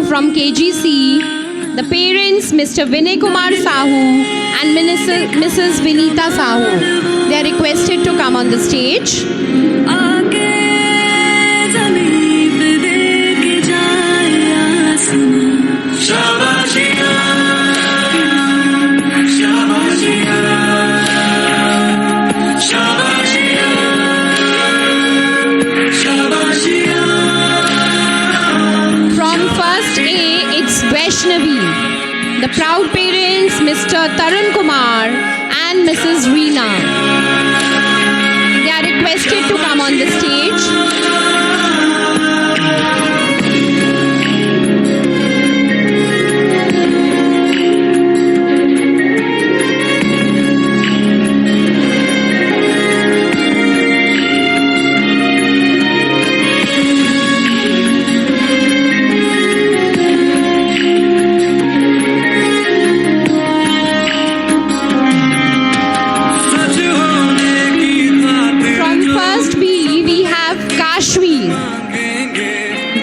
From KGC, the parents Mr. Vinay Kumar Sahu and Mrs. Vinita Sahu. They are requested to come on the stage. the proud parents, Mr. Tarun Kumar and Mrs. Reena. They are requested to come on the stage.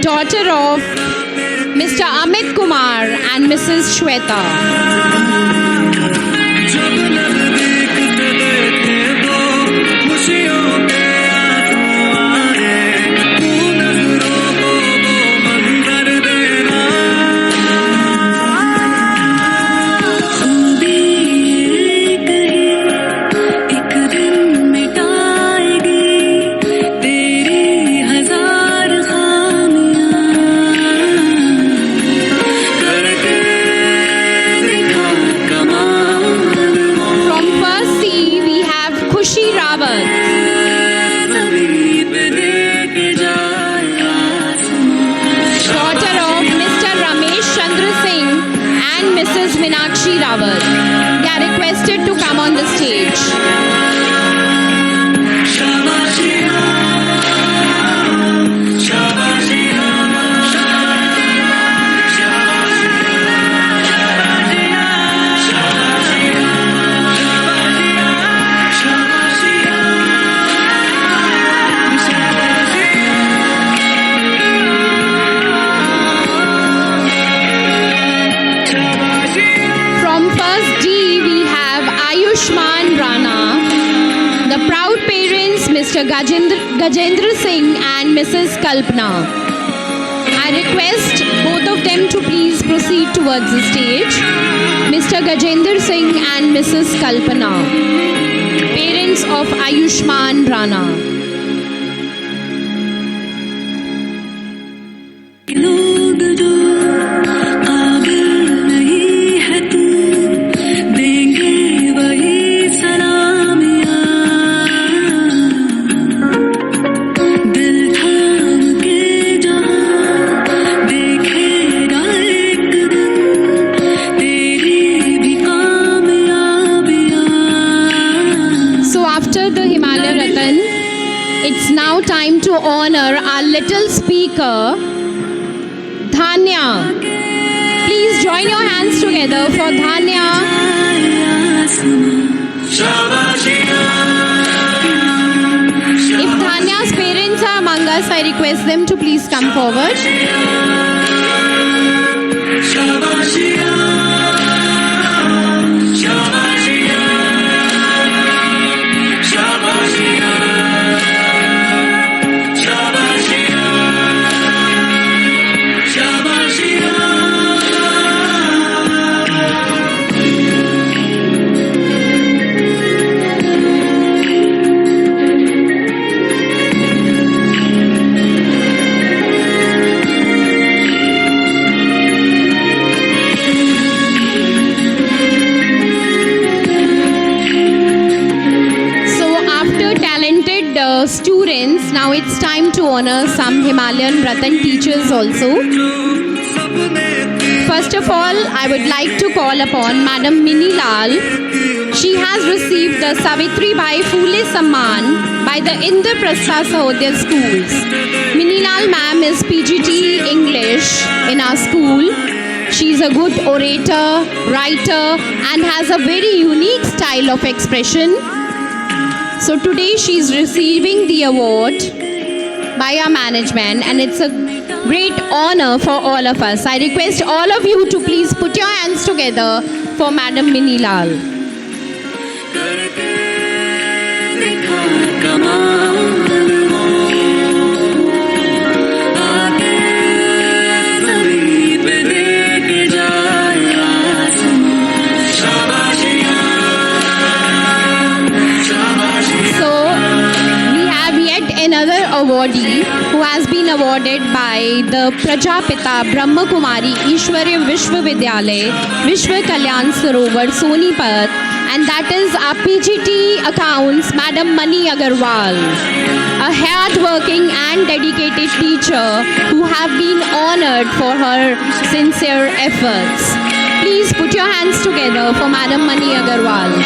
Daughter of Mr. Amit Kumar and Mrs. Shweta. They are requested to come on the stage. Mr. Gajendra Singh and Mrs. Kalpana. I request both of them to please proceed towards the stage. Mr. Gajendra Singh and Mrs. Kalpana, parents of Ayushman Rana. It's now time to honor our little speaker, Dhanya. Please join your hands together for Dhanya. If Dhanya's parents are among us, I request them to please come forward. Students, now it's time to honor some Himalayan Ratan teachers also. First of all, I would like to call upon Madam Mini Lal. She has received the Savitribai Phule Samman by the Indraprastha Sahodaya schools. Mini Lal ma'am is PGT English in our school. She is a good orator, writer and has a very unique style of expression. So today she is receiving the award by our management and it's a great honor for all of us. I request all of you to please put your hands together for Madam Mini Lal. awardee who has been awarded awarded by the Prajapita Brahma Kumari Ishwarya Vishwavidyalay, Vishwa Kalyan Sarovar, Sonipat, and that is our PGT accounts, Madam Mani Agarwal, a hard-working and dedicated teacher who have been honored for her sincere efforts. Please put your hands together for Madam Mani Agarwal.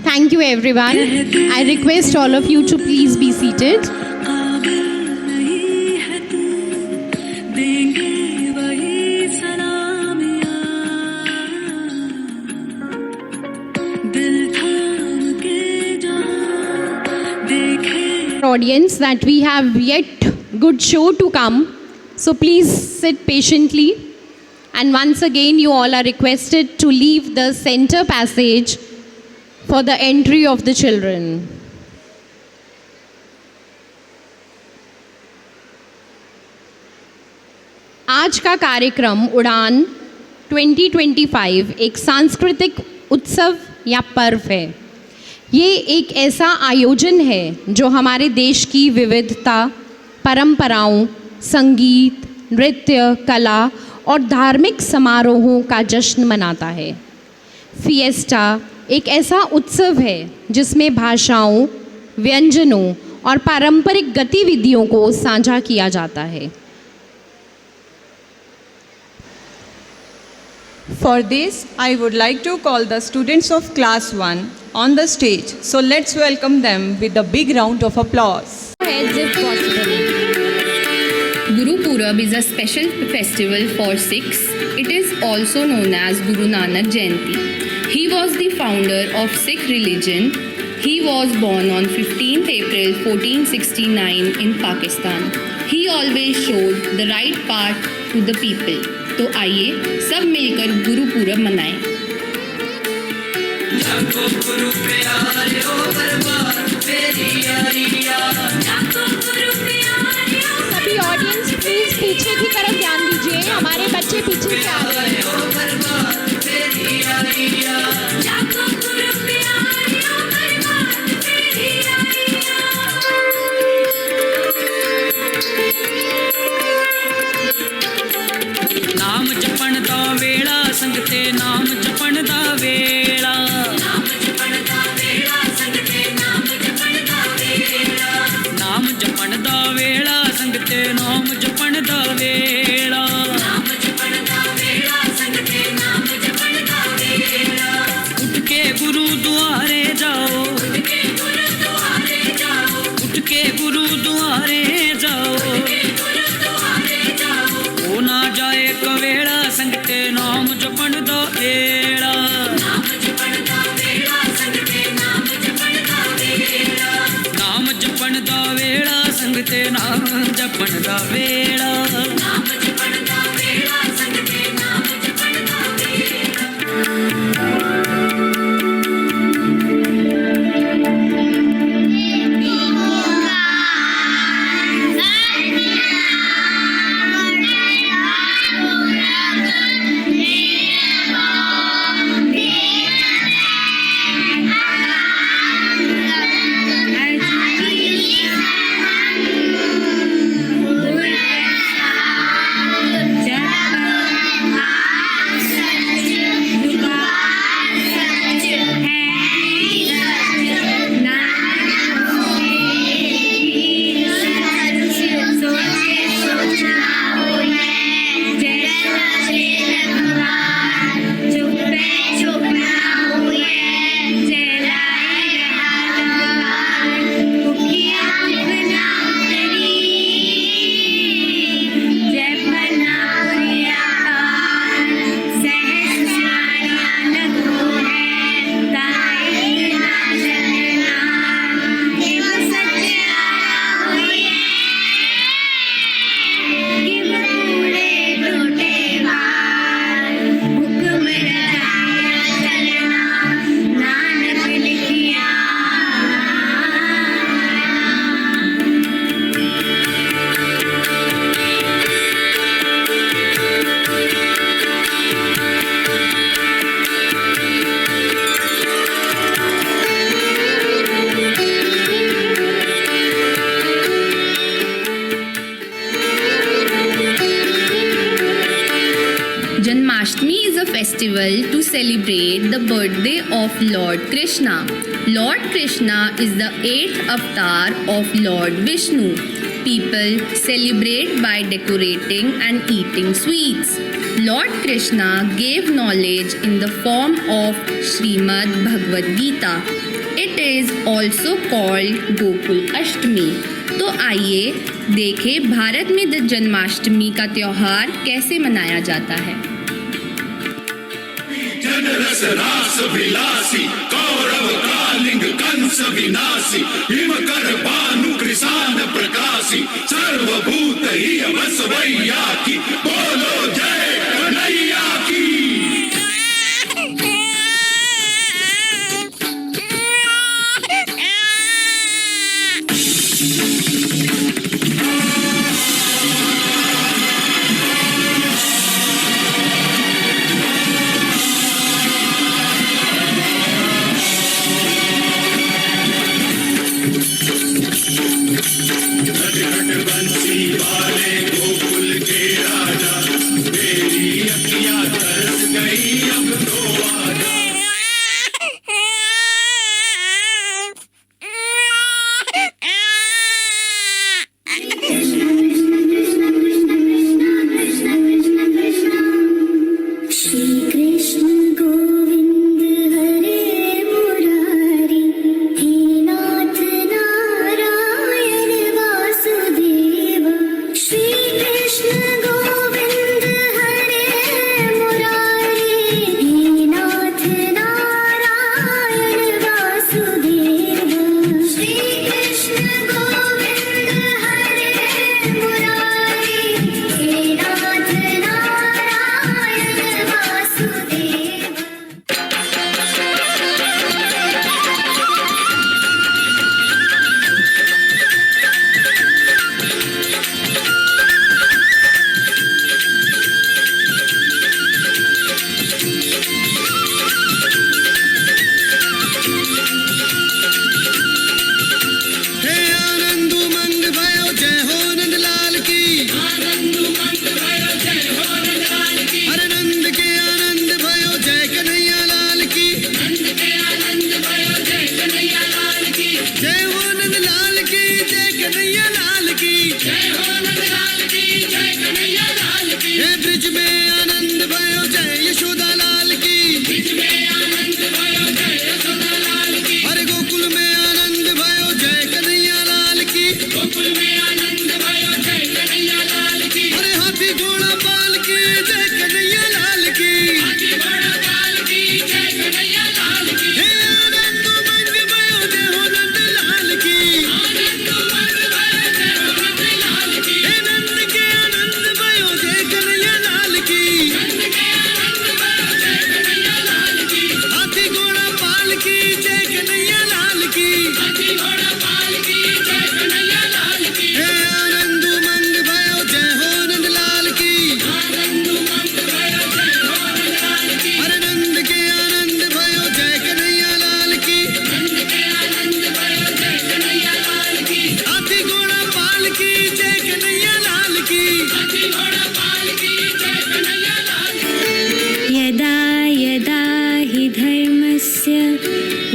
Thank you everyone. I request all of you to please be seated. Audience, that we have yet good show to come, so please sit patiently, and once again you all are requested to leave the center passage for the entry of the children. आज का कार्यक्रम उड़ान 2025 एक सांस्कृतिक उत्सव या पर्व है। ये एक ऐसा आयोजन है जो हमारे देश की विविधता, परंपराओं, संगीत, नृत्य, कला और धार्मिक समारोहों का जश्न मनाता है। फिएस्टा एक ऐसा उत्सव है जिसमें भाषाओं, व्यंजनों और पारंपरिक गतिविधियों को साझा किया जाता है। For this, I would like to call the students of class 1 on the stage. So let's welcome them with a big round of applause. Heads if possible. Guru Purab is a special festival for Sikhs. It is also known as Guru Nanak Jayanti. He was the founder of Sikh religion. He was born on 15th April 1469 in Pakistan. He always showed the right path to the people. तो आइए सब मिलकर गुरु पूरब मनाएं। जागो गुरु प्यारियो दरबार तेरी आरिया, जागो गुरु प्यारियो। सभी ऑडियंस प्लीज पीछे की तरफ ध्यान दीजिए, हमारे बच्चे पीछे से आ रहे हैं। दरबार तेरी आरिया, जागो गुरु प्यारियो दरबार तेरी आरिया। नाम जपण दा वेला संगते, नाम जपण दा वेला, नाम जपण दा वेला संगते, नाम जपण दा वेला, नाम जपण दा वेला संगते, नाम जपण दा वेला, नाम जपण दा वेला संगते, नाम जपण दा वेला। उठ के गुरु द्वारे जाओ, उठ के गुरु द्वारे जाओ, उठ के गुरु द्वारे जाओ, ओ ना जाए कवेला संगते, नाम जपण दा वेला, नाम जपण दा वेला संगते, नाम जपण दा वेला, नाम जपण दा वेला संगते, नाम जपण दा वेला, नाम जपण दा वेला संगते, नाम जपण दा वेला। is a festival to celebrate the birthday of Lord Krishna. Lord Krishna is the 8th avatar of Lord Vishnu. People celebrate by decorating and eating sweets. Lord Krishna gave knowledge in the form of Srimad Bhagavad Gita. It is also called Gokul Ashtami. तो आइए देखें भारत में जन्माष्टमी का त्योहार कैसे मनाया जाता है। जनरस रास विलासी कौरव कालिंग कंस विनाशी हिमकर भानु कृषाण प्रकाशी सर्वभूत ही बसवैया की बोलो जय कन्हैया की। बंसी वाले गोकुल के राजा मेरी अखियां तरस गई अब तो आजा।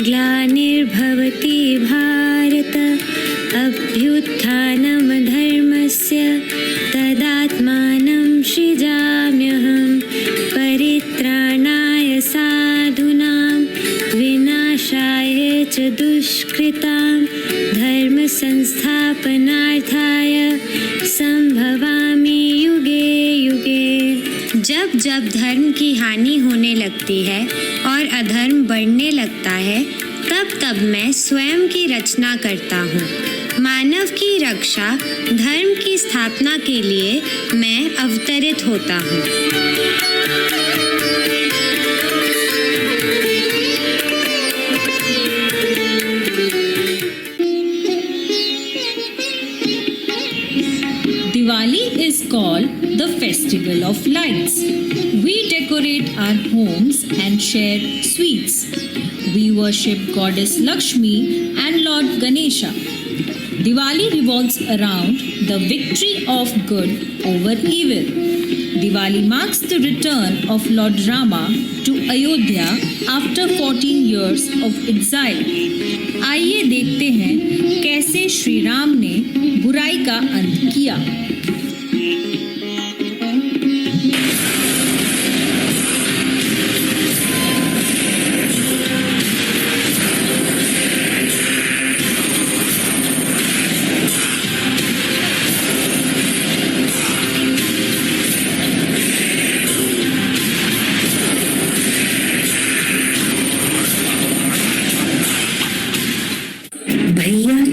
ग्लानिर्भवति भारत अभ्युत्थानं धर्मस्य तदात्मानं सृजाम्यहं परित्राणाय साधूनां विनाशाय च दुष्कृतां धर्मसंस्थापनार्थाय संभवामि युगे युगे। जब जब धर्म की हानि होने लगती है और अधर्म बढ़ने लगता है तब तब मैं स्वयं की रचना करता हूँ। मानव की रक्षा धर्म की स्थापना के लिए मैं अवतरित होता हूँ। Diwali is called the festival of lights. We decorate our homes and share sweets. We worship Goddess Lakshmi and Lord Ganesha. Diwali revolves around the victory of good over evil. Diwali marks the return of Lord Rama to Ayodhya after 14 years of exile. आइए देखते हैं कैसे श्री राम ने बुराई का अंत किया।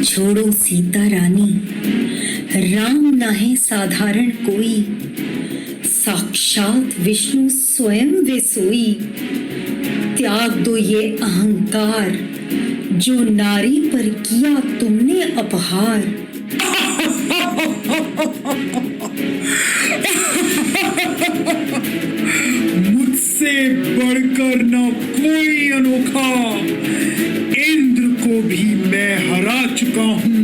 छोड़ो सीता रानी, राम ना है साधारण कोई, साक्षात विष्णु स्वयं वे सोई। त्याग दो ये अहंकार, जो नारी पर किया तुमने अपहार। मुझसे बढ़कर न कोई अनोखा, इंद्र को भी मैं हरा चुका हूँ।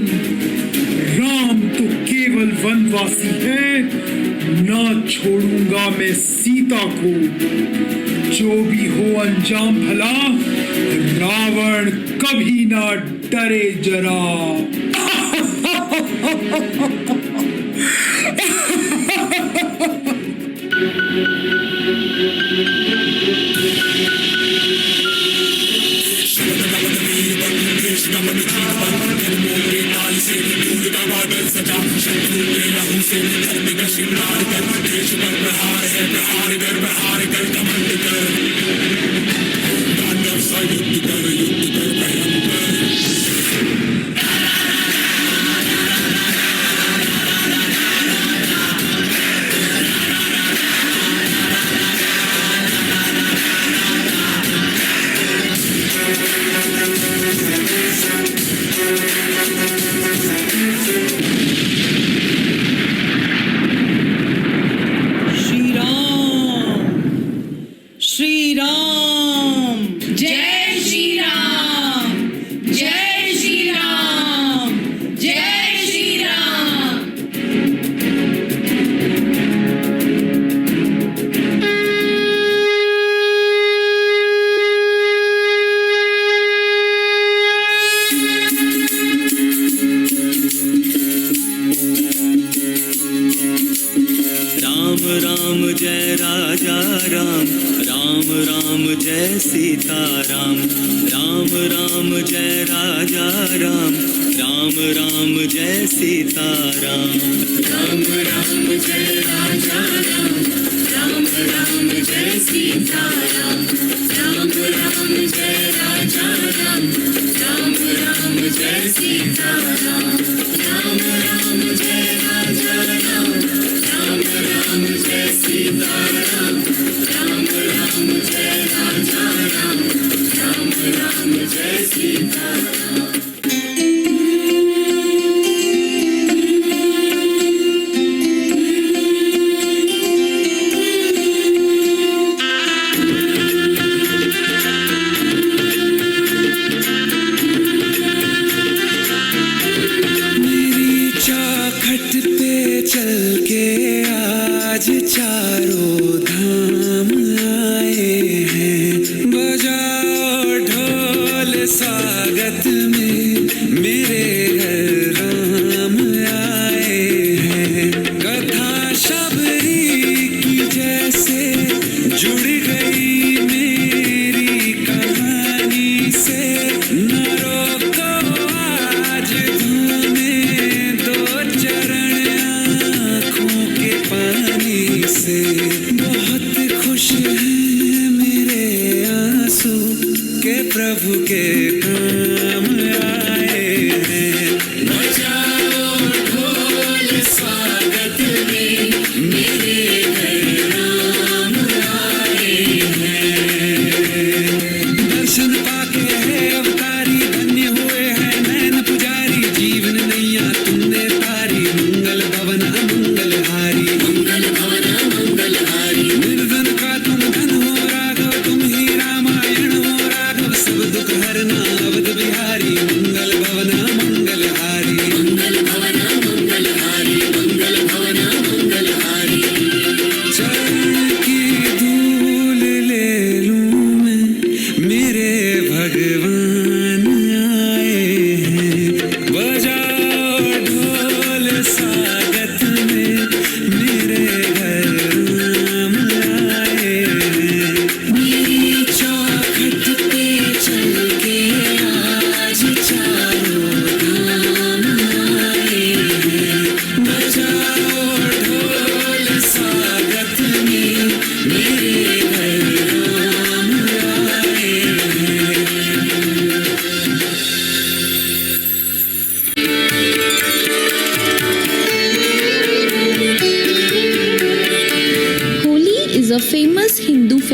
राम तो केवल वनवासी है, ना छोड़ूंगा मैं सीता को। जो भी हो अंजाम भला, रावण कभी ना डरे जरा। दुख हरना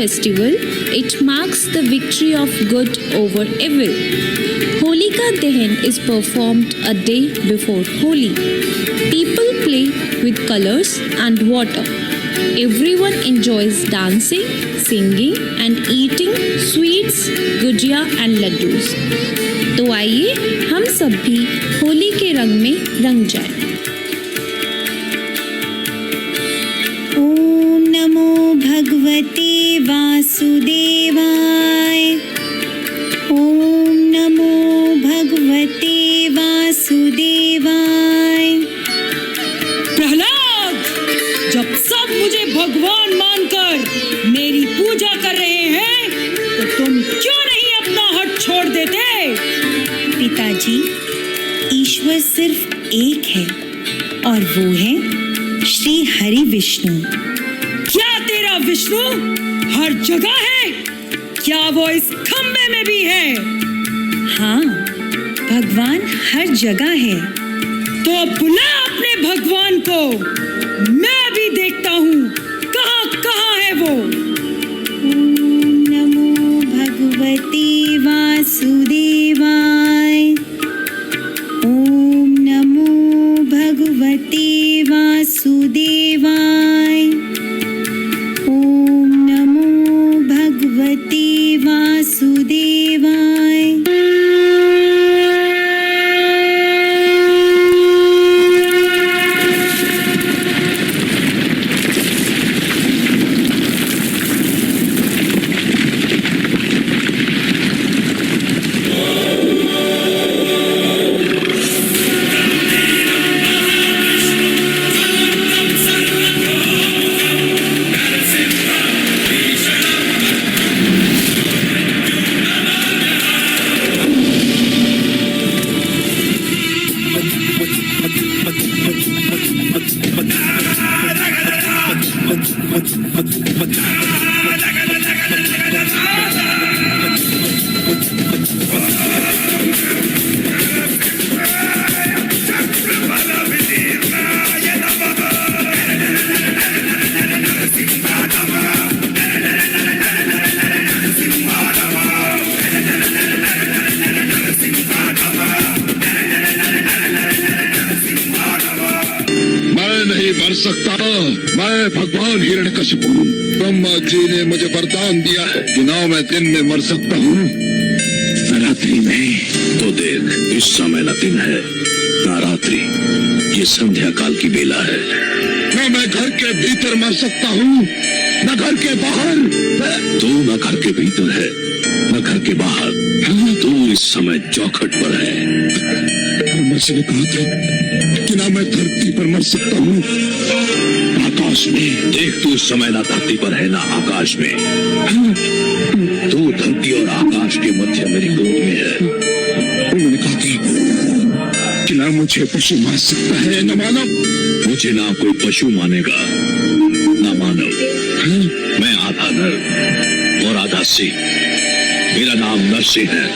festival, it marks the victory of good over evil. Holika Dahan is performed a day before Holi. People play with colors and water. Everyone enjoys dancing, singing and eating sweets, gujia and laddus. तो आइए हम सब भी होली के रंग में रंग जाएं। ओम नमो भगवते वासुदेवाय। ओम नमो भगवते वासुदेवाय। प्रहलाद, जब सब मुझे भगवान मानकर मेरी पूजा कर रहे हैं तो तुम क्यों नहीं अपना हट छोड़ देते? पिताजी, ईश्वर सिर्फ एक है और वो है श्री हरि विष्णु। क्या तेरा विष्णु हर जगह है? क्या वो इस खंबे में भी है? हाँ, भगवान हर जगह है। तो बुला अपने भगवान को, मैं भी देखता हूँ कहाँ कहाँ है वो। ओम नमो भगवते वासुदेवाय। ओम नमो भगवते वासुदेवाय। ओम नमो भगवते वासुदेवाय। मर सकता, मैं भगवान हिरण्यकशिपु हूँ। ब्रह्मा जी ने मुझे वरदान दिया है कि ना मैं दिन में मर सकता हूँ न रात्रि में। तो देख, इस समय न दिन है ना रात्रि, ये संध्या काल की बेला है। न मैं घर के भीतर मर सकता हूँ न घर के बाहर। तू न घर के भीतर है न घर के बाहर, तू इस समय चौखट पर है। मुझसे कहा था कि ना मैं धरती पर मर सकता हूँ आकाश में। देख, तू इस समय ना धरती पर है ना आकाश में, तू धरती और आकाश के मध्य मेरी गोद में है। उन्होंने कहा था कि ना मुझे पशु मान सकता है न मानव। मुझे ना कोई पशु मानेगा ना मानव। मैं आधा नर और आधा सिंह, मेरा नाम नरसिंह है।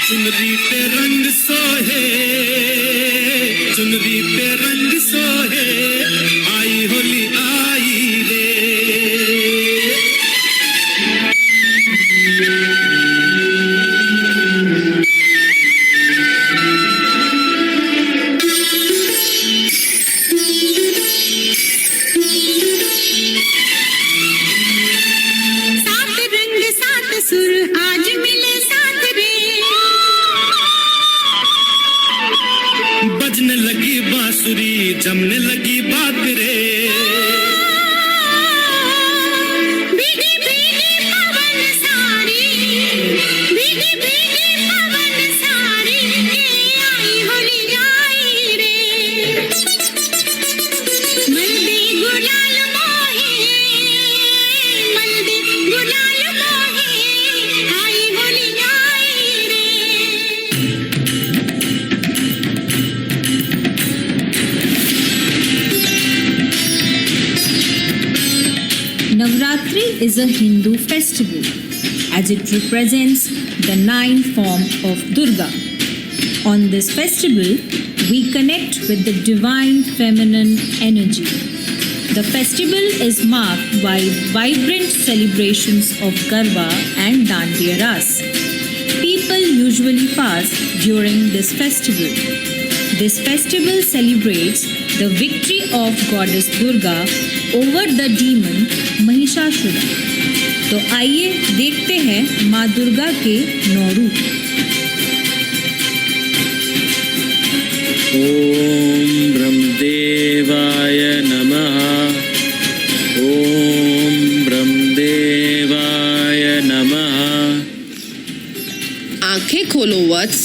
चुनरी पे रंग सोहे, चुनरी पे रंग सोहे, आई होली आई रे। सात रंग ससुर आज मिले साथ रे, बजने लगी बांसुरी जमने लगी बात रे, भीगी भीगी पवन साड़ी, भीगी भीगी पवन साड़ी के आई होली आई रे, मल्दी गुलाल मोहे, मल्दी गुलाल मोहे, आई होली आई रे। Navratri is a Hindu festival as it represents the 9 form of Durga. On this festival, we connect with the divine feminine energy. The festival is marked by vibrant celebrations of Garba and Dandiya Ras. People usually fast during this festival. This festival celebrates the victory of goddess Durga over the demon Mahishasura. तो आइए देखते हैं माँ दुर्गा के 9 रूप। ओम ब्रह्मदेवाय नमः, ओम ब्रह्मदेवाय नमः। आंखें खोलो वत्स,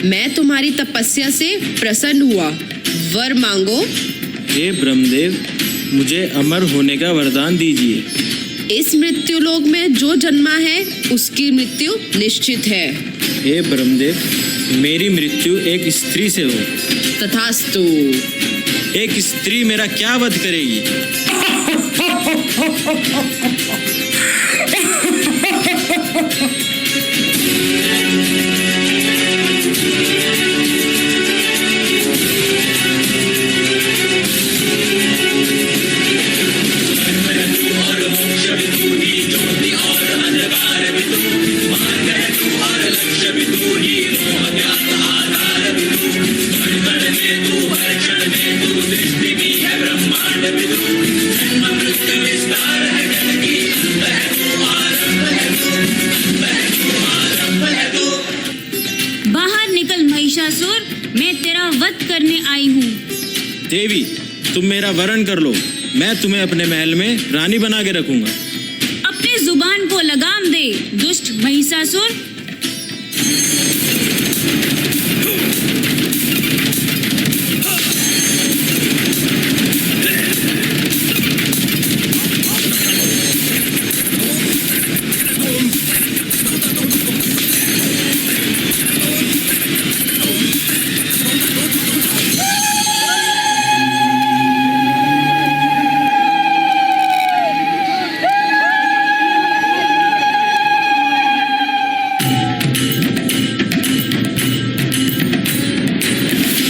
मैं तुम्हारी तपस्या से प्रसन्न हुआ, वर मांगो। हे ब्रह्मदेव, मुझे अमर होने का वरदान दीजिए। इस मृत्युलोक में जो जन्मा है उसकी मृत्यु निश्चित है। हे ब्रह्मदेव, मेरी मृत्यु एक स्त्री से हो। तथास्तु। एक स्त्री मेरा क्या वध करेगी? बाहर निकल महिषासुर, मैं तेरा वध करने आई हूँ। देवी, तुम मेरा वरण कर लो, मैं तुम्हें अपने महल में रानी बना के रखूंगा। अपने जुबान को लगाम दे दुष्ट महिषासुर।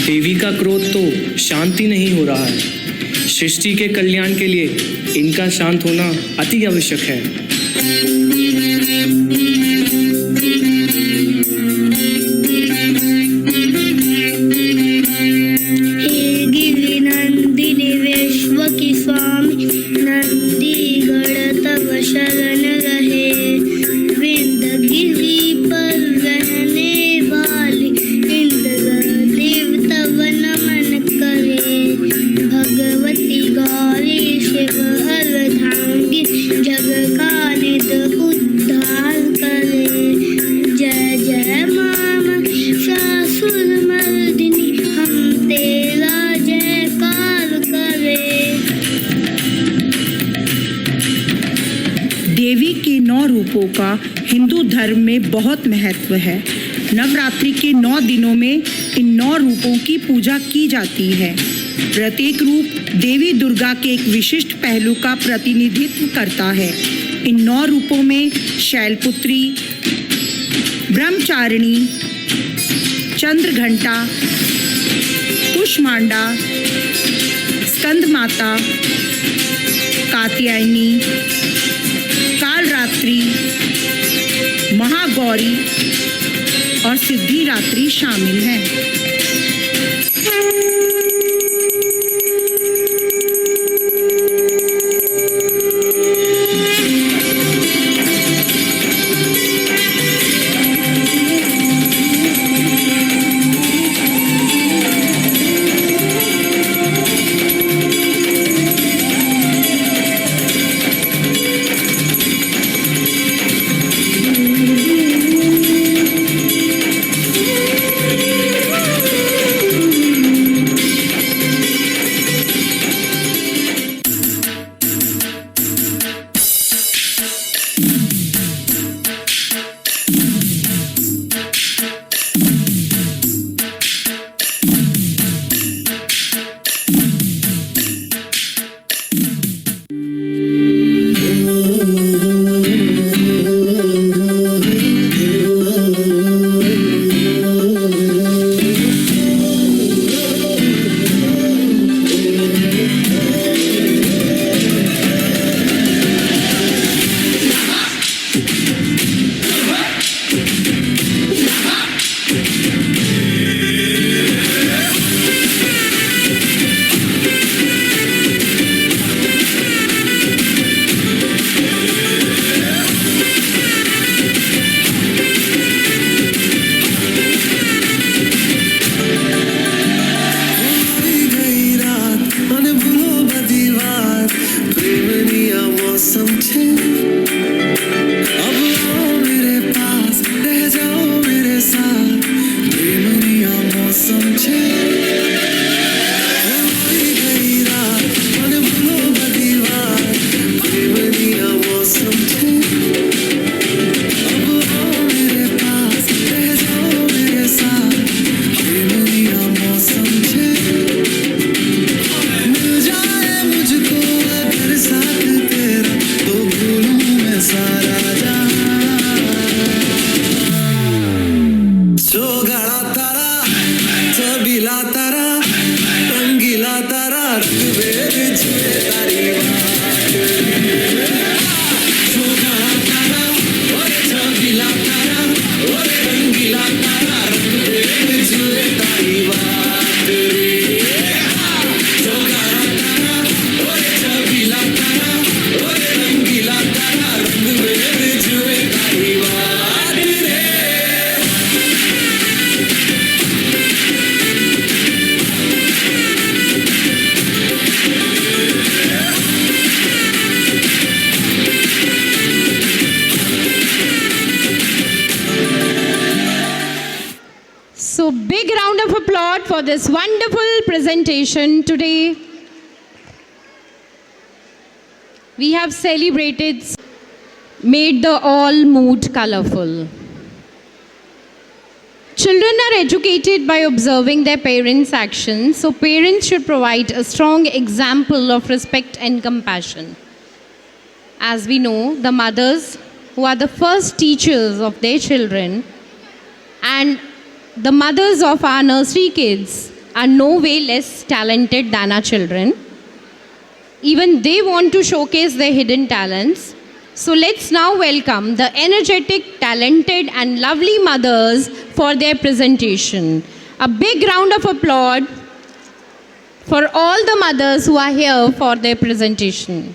देवी का क्रोध तो शांति नहीं हो रहा है। सृष्टि के कल्याण के लिए इनका शांत होना अति आवश्यक है। हे गिरि नंदिनी विश्व की स्वामी, नंदीगढ़ तब शरण रहे, विंध्यगिरि पर रहने वाली इंद्र देव तब नमन करे, भगवती गौरी शिव अर्धांगी जग का निध उद्धार करे, जय जय मामा सासुर मर्दिनी, हम तेरा जयकार करे। देवी के 9 रूपों का हिंदू धर्म में बहुत महत्व है। नवरात्रि के 9 दिनों में इन 9 रूपों की पूजा की जाती है। प्रत्येक रूप देवी दुर्गा के एक विशिष्ट पहलू का प्रतिनिधित्व करता है। इन 9 रूपों में शैलपुत्री, ब्रह्मचारिणी, चंद्रघंटा, कुष्मांडा, स्कंद माता, कात्यायनी, कालरात्रि, महागौरी और सिद्धिरात्रि शामिल हैं। So big round of applause for this wonderful presentation today. We have celebrated, made the all mood colorful. Children are educated by observing their parents' actions, so parents should provide a strong example of respect and compassion. As we know, the mothers who are the first teachers of their children, and the mothers of our nursery kids are no way less talented than our children. Even they want to showcase their hidden talents. So let's now welcome the energetic, talented and lovely mothers for their presentation. A big round of applause for all the mothers who are here for their presentation.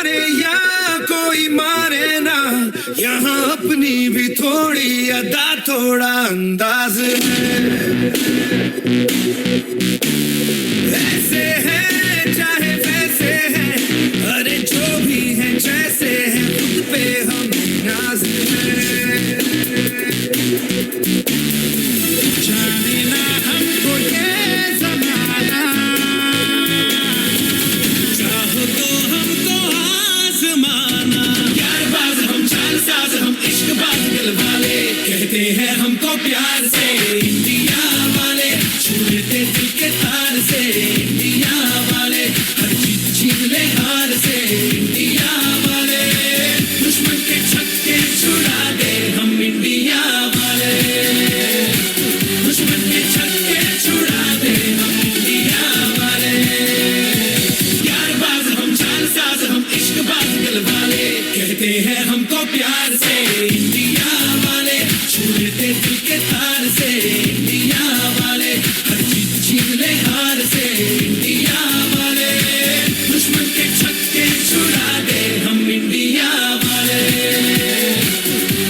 मारे या कोई मारे ना, यहाँ अपनी भी थोड़ी अदा थोड़ा अंदाज है। ऐसे हैं चाहे वैसे हैं, अरे जो भी हैं जैसे हैं, खुद पे हम नाज है। जाने ना हमको ये ज़माना, चाहो तो हमको आज़माना। यारबाज़ हम, चालसाज़ हम, इश्क़बाज़ दिल वाले, कहते हैं हमको प्यार से इंडिया वाले, छू लेते दिल के तार से इंडिया वाले, हर चीज़ छीन ले हार से इंडिया वाले, दुश्मन के छक्के छुड़ा दे हम इंडिया वाले, दुश्मन के छक्के छुड़ा दे हम इंडिया वाले। यारबाज़ हम, चालसाज़ हम, इश्क़बाज़ दिल वाले, कहते हैं हमको प्यार से इंडिया वाले, छू लेते दिल के तार से इंडिया वाले, हर चीज़ छीन ले हार से इंडिया वाले, दुश्मन के छक्के छुड़ा दे हम इंडिया वाले,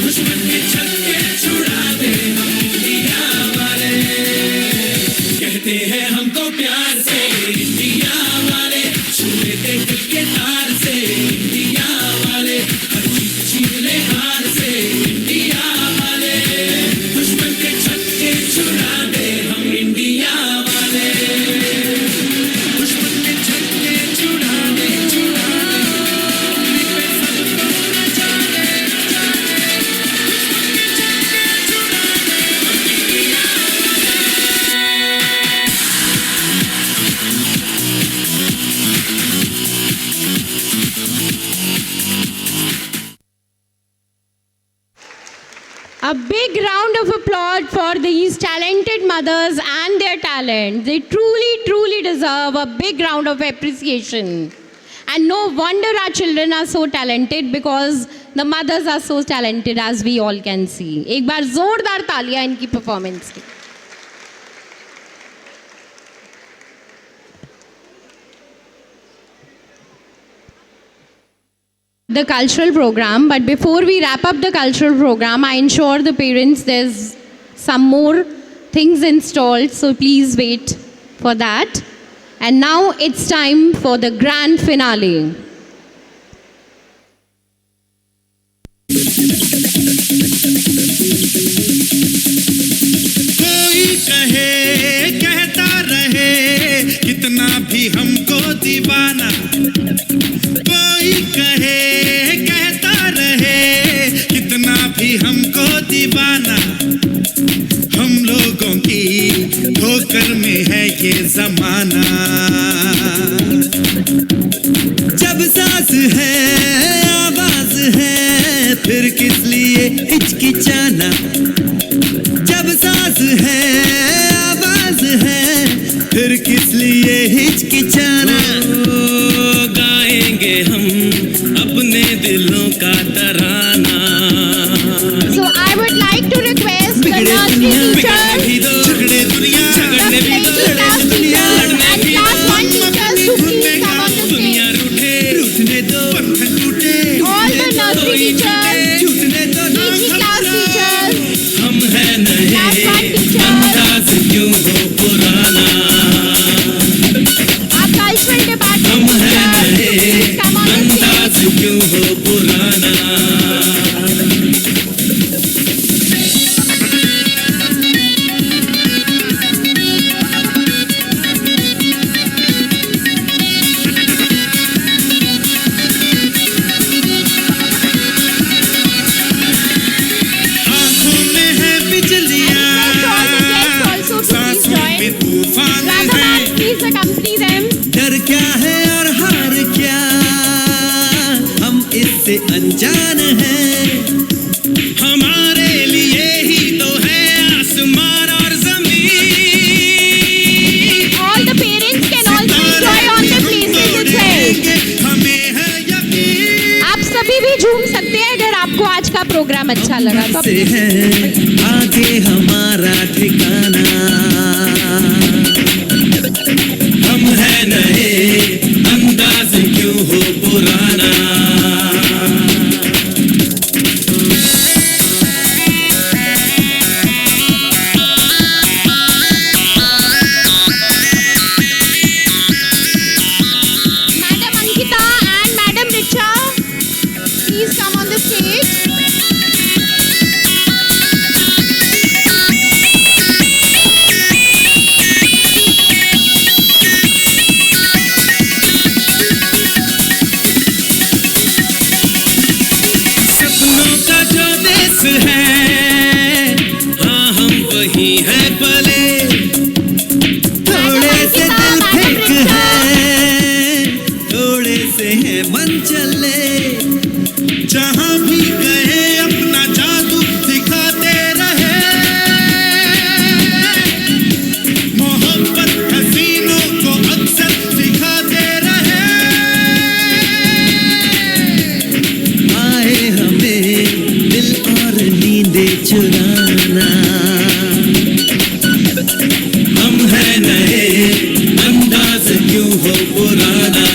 दुश्मन के छक्के छुड़ा दे हम इंडिया वाले, कहते हैं हमको प्यार से इंडिया वाले, छू लेते दिल के तार से इंडिया वाले, हर चीज़ छीन ले हार से इंडिया वाले, दुश्मन के छक्के छुड़ा दे हम इंडिया वाले, दुश्मन के छक्के छुड़ा दे, छुड़ा दे, अपने पे सबको नचा दे, नचा दे, दुश्मन के छक्के छुड़ा दे हम India A big round of applause for these talented mothers and their talent. They truly deserve a big round of appreciation. And no wonder our children are so talented, because the mothers are so talented, as we all can see. एक बार जोरदार तालियां इनकी performance की. The cultural program, but before we wrap up the cultural program, I ensure the parents there's some more things installed, so please wait for that. And now it's time for the grand finale. कोई कहे कहता रहे कितना भी हमको दीवाना, कोई कहे कहता रहे कितना भी हमको दीवाना, हम लोगों की ठोकर में है ये जमाना। जब सांस है आवाज है फिर किस लिए हिचकिचाना, जब सांस है आवाज है फिर किस लिए हिचकिचाना। गाएंगे हम अपने दिलों का तराना। So I would like to request the nursery teachers, झगड़े दुनिया झगड़ने भी दो, class teachers and class 1 teachers to please come on the stage. दुनिया रूठे रूठने दो, बंधन टूटे, All the nursery teachers, झूठने दो, PG class teachers, हम है नए class 1 teachers. अंदाज क्यों हो पुराना, Our cultural department हम है teachers, नए please come on the अंदाज stage. क्यों हो पुराना। आँखों में है बिजलियाँ, Also to please सांसों में join. तूफान Radha है, ma'am, please accompany them. डर क्या है और हार क्या, हम इससे अनजान हैं। हमारे लिए ही तो है आसमान और जमीन। All the parents can also enjoy on the places itself. हमें है यकीन आप सभी भी झूम सकते हैं अगर आपको आज का प्रोग्राम अच्छा लगा तो। से है आगे हमारा ठिकाना। हम है नए अंदाज क्यों हो पुराना। हैं, हाँ हम वही हैं पले, थोड़े से दिल फेंक है, थोड़े से है मन चले, जहाँ भी गए अपना जादू दिखाते रहे, मोहब्बत हसीनों को अक्सर सिखाते रहे, आए हमें दिल और नींदे चुराना, हम हैं नए अंदाज क्यों हो पुराना,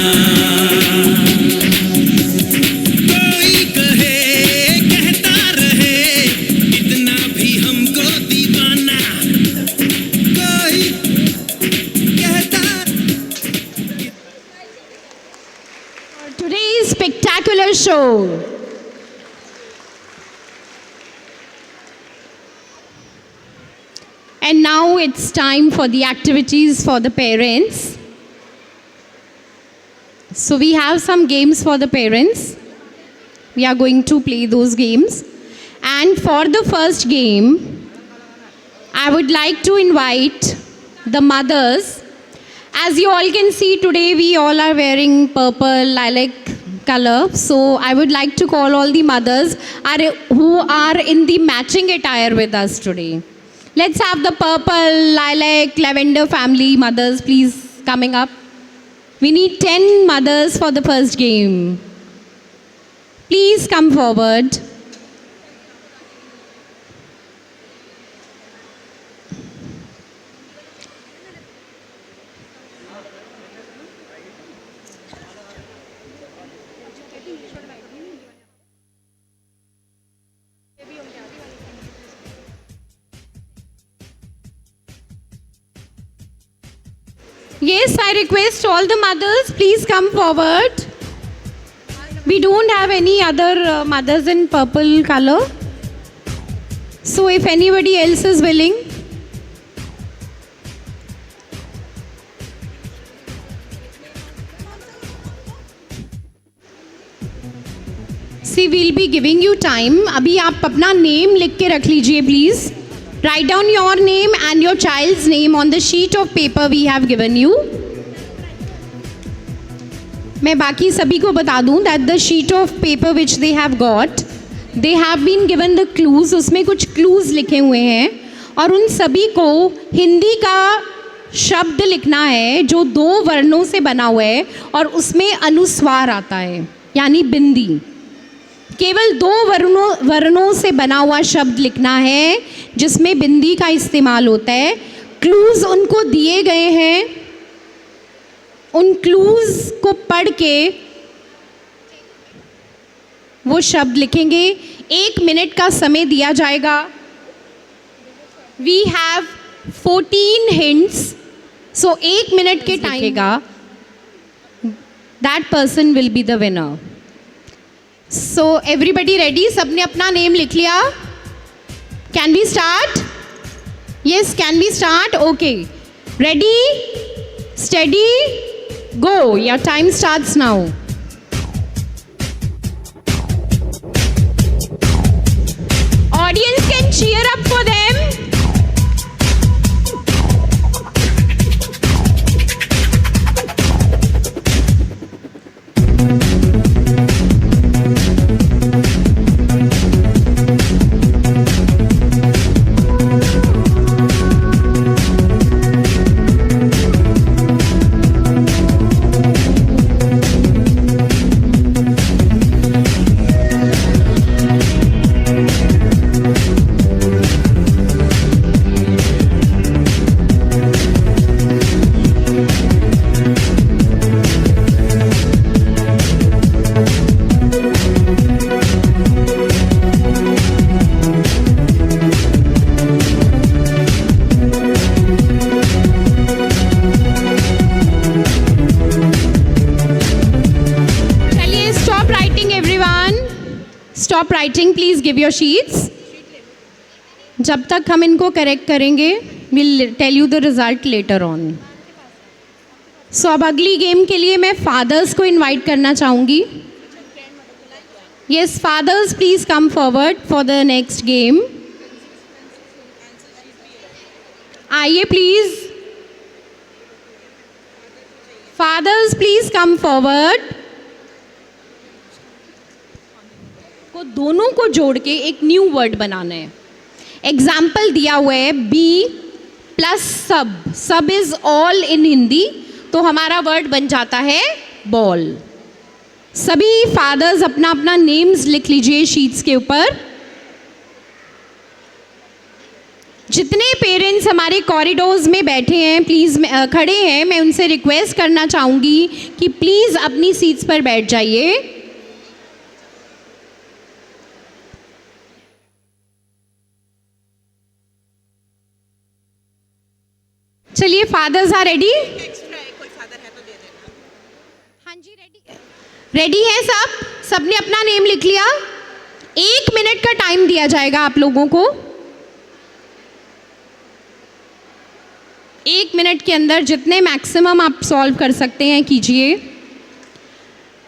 कोई कहे कहता रहे इतना भी हमको दीवाना, कोई कहता Today's spectacular show. And now it's time for the activities for the parents. So we have some games for the parents. We are going to play those games. And for the first game, I would like to invite the mothers. As you all can see today, we all are wearing purple, lilac color. So I would like to call all the mothers who are in the matching attire with us today. Let's have the purple, lilac, lavender family mothers please coming up. We need 10 mothers for the first game. Please come forward. Yes, I request all the mothers, please come forward. We don't have any other mothers in purple color. So if anybody else is willing. See, we'll be giving you time. अभी आप अपना name लिख के रख लीजिए please. Write down your name and your child's name on the sheet of paper we have given you. मैं बाकी सभी को बता दूं that the sheet of paper which they have got, they have been given the clues. उसमें कुछ clues लिखे हुए हैं और उन सभी को हिंदी का शब्द लिखना है जो 2 वर्णों से बना हुआ है और उसमें अनुस्वार आता है यानी बिंदी. केवल 2 वर्णों से बना हुआ शब्द लिखना है जिसमें बिंदी का इस्तेमाल होता है. क्लूज उनको दिए गए हैं, उन क्लूज को पढ़ के वो शब्द लिखेंगे. 1 मिनट का समय दिया जाएगा. We have 14 hints. So 1 minute के टाइम का that person will be the winner. So everybody ready? सबने अपना नेम लिख लिया? Can we start? Yes, can we start? Okay. Ready? Steady? Go. Your time starts now. Audience can cheer up for them. Stop writing, please give your sheets. जब तक हम इनको correct करेंगे, we'll tell you the result later on. So अब अगली game के लिए मैं फादर्स को इनवाइट करना चाहूँगी. Yes, fathers, please come forward for the next game. आइए please. Fathers, please come forward. को दोनों को जोड़ के एक न्यू वर्ड बनाना है. एग्जाम्पल दिया हुआ है बी प्लस सब. सब इज ऑल इन हिंदी, तो हमारा वर्ड बन जाता है बॉल. सभी फादर्स अपना अपना नेम्स लिख लीजिए शीट्स के ऊपर. जितने पेरेंट्स हमारे कॉरिडोर्स में बैठे हैं, प्लीज़ खड़े हैं, मैं उनसे रिक्वेस्ट करना चाहूँगी कि प्लीज़ अपनी सीट्स पर बैठ जाइए. चलिए, फादर्स आर रेडी. हाँ जी, रेडी है सब. सबने अपना नेम लिख लिया. 1 मिनट का टाइम दिया जाएगा आप लोगों को. 1 मिनट के अंदर जितने मैक्सिमम आप सॉल्व कर सकते हैं कीजिए.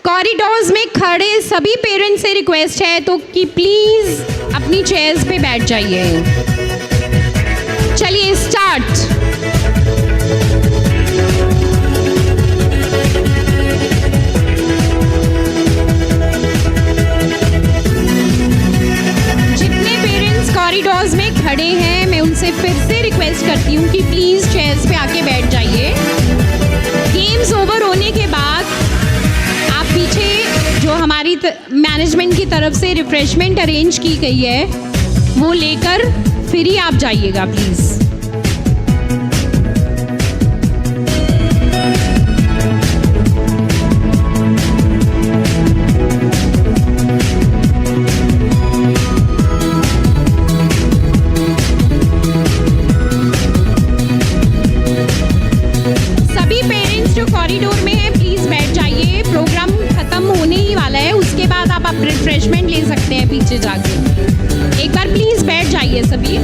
कॉरिडोर्स में खड़े सभी पेरेंट्स से रिक्वेस्ट है तो कि प्लीज़ अपनी चेयर्स पे बैठ जाइए. चलिए स्टार्ट. कॉरिडोर्स में खड़े हैं, मैं उनसे फिर से रिक्वेस्ट करती हूँ कि प्लीज़ चेयर्स पे आके बैठ जाइए. गेम्स ओवर होने के बाद आप पीछे जो हमारी मैनेजमेंट की तरफ से रिफ्रेशमेंट अरेंज की गई है वो लेकर फिर ही आप जाइएगा प्लीज़. कॉरिडोर में है, प्लीज़ बैठ जाइए. प्रोग्राम ख़त्म होने ही वाला है, उसके बाद आप रिफ्रेशमेंट ले सकते हैं पीछे जाके. एक बार प्लीज़ बैठ जाइए सभी.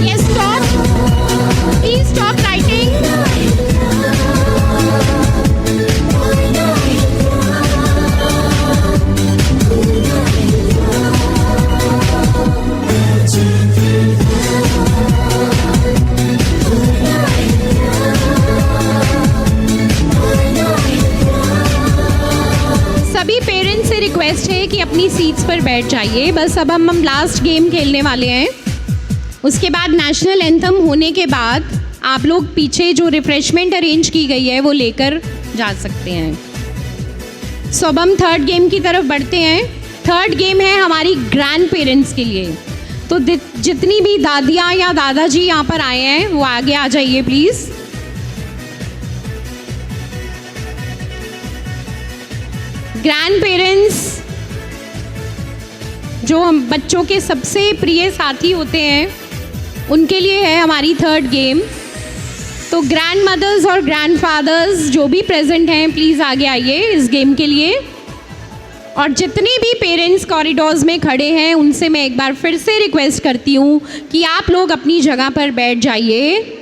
Yes, stop, please stop writing. सभी पेरेंट्स से रिक्वेस्ट है कि अपनी सीट्स पर बैठ जाइए. बस अब हम लास्ट गेम खेलने वाले हैं. उसके बाद नेशनल एंथम होने के बाद आप लोग पीछे जो रिफ्रेशमेंट अरेंज की गई है वो लेकर जा सकते हैं. सो अब हम थर्ड गेम की तरफ बढ़ते हैं. थर्ड गेम है हमारी ग्रैंड पेरेंट्स के लिए. तो जितनी भी दादियाँ या दादाजी यहाँ पर आए हैं वो आगे आ जाइए प्लीज़. ग्रैंड पेरेंट्स जो हम बच्चों के सबसे प्रिय साथी होते हैं उनके लिए है हमारी थर्ड गेम. तो ग्रैंड मदर्स और ग्रैंड फादर्स जो भी प्रेजेंट हैं प्लीज़ आगे आइए इस गेम के लिए. और जितने भी पेरेंट्स कॉरिडोर्स में खड़े हैं उनसे मैं एक बार फिर से रिक्वेस्ट करती हूँ कि आप लोग अपनी जगह पर बैठ जाइए.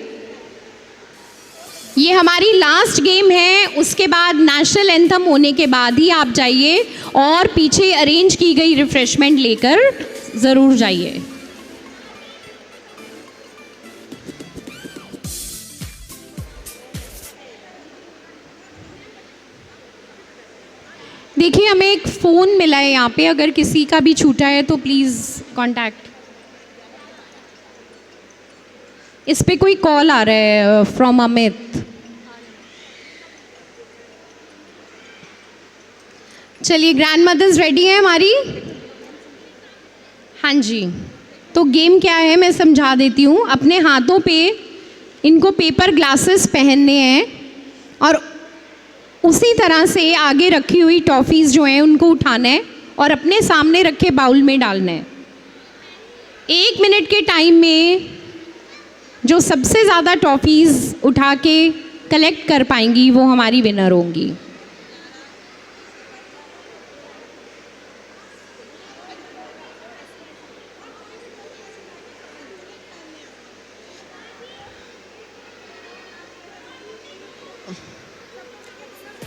ये हमारी लास्ट गेम है. उसके बाद नेशनल एंथम होने के बाद ही आप जाइए और पीछे अरेंज की गई रिफ्रेशमेंट लेकर ज़रूर जाइए. देखिए, हमें एक फ़ोन मिला है यहाँ पे. अगर किसी का भी छूटा है तो प्लीज़ कांटेक्ट. इस पे कोई कॉल आ रहा है फ्रॉम अमित. चलिए, ग्रैंड मदर्स रेडी है हमारी. हाँ जी. तो गेम क्या है मैं समझा देती हूँ. अपने हाथों पे इनको पेपर ग्लासेस पहनने हैं और उसी तरह से आगे रखी हुई टॉफ़ीज़ जो हैं उनको उठाना है और अपने सामने रखे बाउल में डालना है. 1 मिनट के टाइम में जो सबसे ज़्यादा टॉफ़ीज़ उठा के कलेक्ट कर पाएंगी वो हमारी विनर होंगी.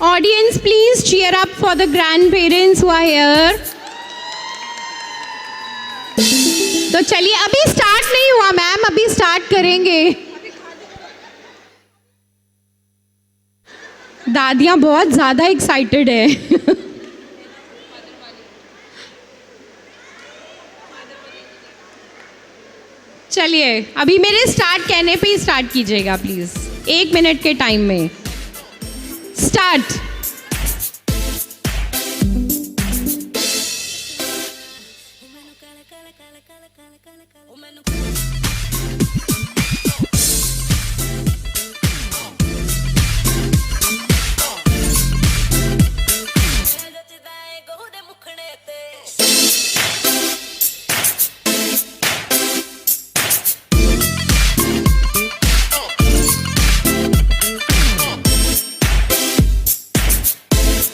Audience, please cheer up for the grandparents who are here. तो चलिए, अभी स्टार्ट नहीं हुआ मैम, अभी स्टार्ट करेंगे. दादियाँ बहुत ज़्यादा एक्साइटेड है. चलिए, अभी मेरे स्टार्ट कहने पे ही स्टार्ट कीजिएगा प्लीज़. 1 मिनट के टाइम में स्टार्ट.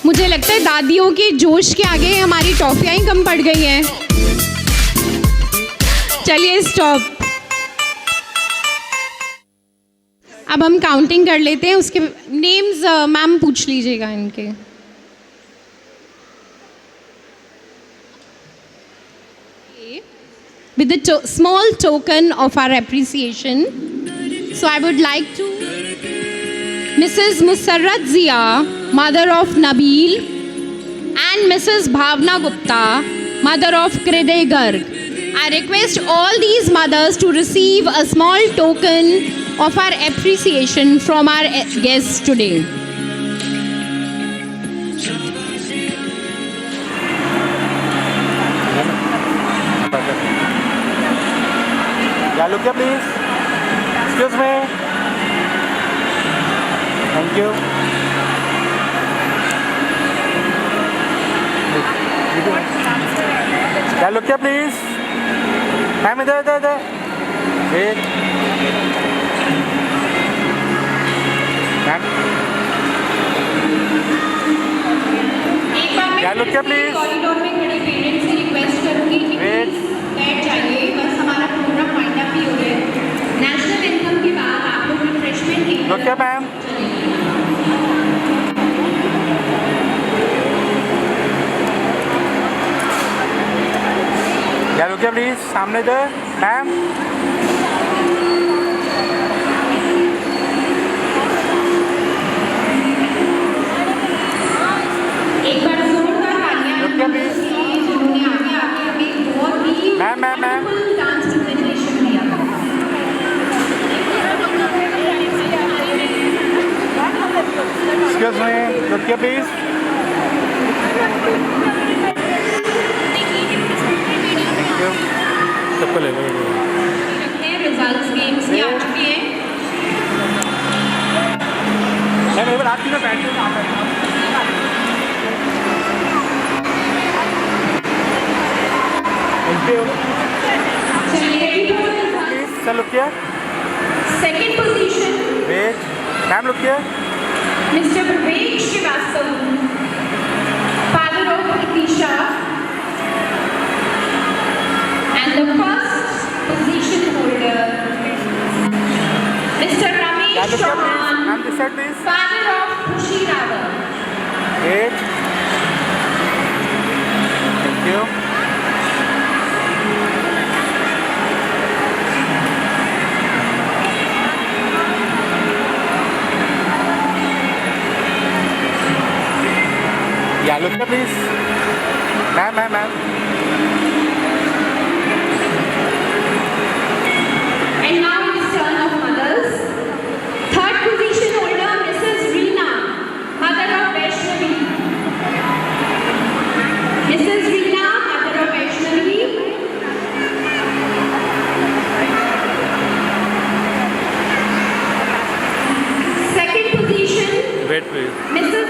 मुझे लगता है दादियों के जोश के आगे हमारी टॉफियाँ ही कम पड़ गई हैं. चलिए स्टॉप. अब हम काउंटिंग कर लेते हैं. उसके नेम्स मैम पूछ लीजिएगा इनके. With the small token of our appreciation, so I would like to Mrs. Musarrat Zia, mother of Nabil, and Mrs. Bhavna Gupta, mother of Kriday Garg. I request all these mothers to receive a small token of our appreciation from our guests today. Yeah, look here, please. Excuse me. Thank you. Yeah, look here, please. Ma'am, there. Wait. Ma'am. Yeah, look here, please. Corridor में खड़े parents से request करूंगी कि Wait. बैठ जाइए. बस हमारा programme wind up ही हो रहा है. नेशनल एंथम के बाद आप लोग रिफ्रेशमेंट के Look here, ma'am. Yeah, look here, please. सामने दे, ma'am. एक बार जोरदार तालियां जिन्होंने आगे हमें बहुत ही वंडरफुल डांस प्रेजेंटेशन दिया. Excuse me. Look here, please. Thank you. चप्पल ले लो. रिजल्ट्स गेम्स भी आ चुके हैं. मैं मेरे रात की में बैठ के काम कर रहा हूँ. Thank you. Please, sir, look here. Second position, Wait. Ma'am, look here. Mr. Vivek Srivastava, father of Itisha, and the first position holder, Mr. Yeah, Ramesh look here, please. Chauhan, Ma'am, this side, please. father of Khushi Rawal. Wait. Thank you. Yeah, look here, please. Ma'am. And now it is turn of mothers. Third position holder, Mrs. Reena, mother of Vaishnavi. Mrs. Reena, mother of Vaishnavi. Second position, Wait, please. Mrs.